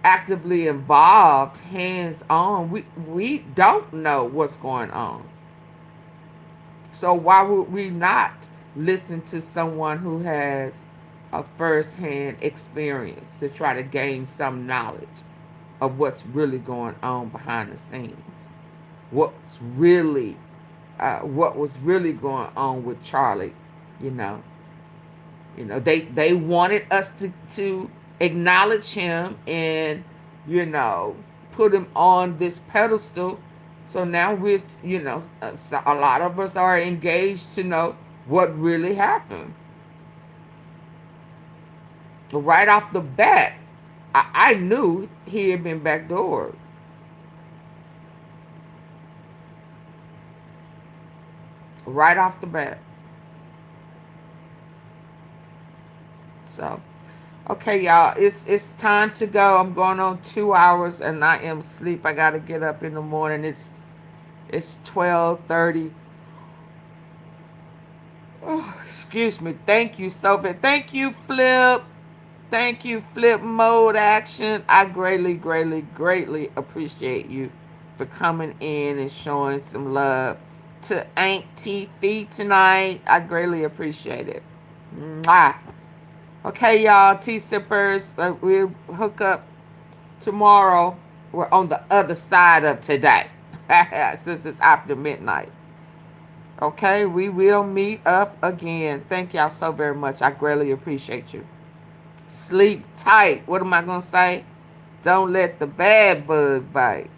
actively involved, hands-on, we don't know what's going on. So why would we not listen to someone who has a first-hand experience to try to gain some knowledge of what's really going on behind the scenes? What was really going on with Charlie? You know, they wanted us to acknowledge him and, you know, put him on this pedestal. So now so a lot of us are engaged to know what really happened. Right off the bat, I knew he had been backdoored. Right off the bat. So, okay, y'all, it's time to go. I'm going on 2 hours, and I am asleep. I gotta get up in the morning. It's 12:30. Oh, excuse me. Thank you, Sophie. Thank you, Flip. Thank you, Flip Mode Action. I greatly, greatly, greatly appreciate you for coming in and showing some love to AunTeaFee tonight. I greatly appreciate it. Mwah. Okay, y'all, tea sippers, we'll hook up tomorrow. We're on the other side of today since it's after midnight. Okay, we will meet up again. Thank y'all so very much. I greatly appreciate you. Sleep tight. What am I going to say? Don't let the bad bug bite.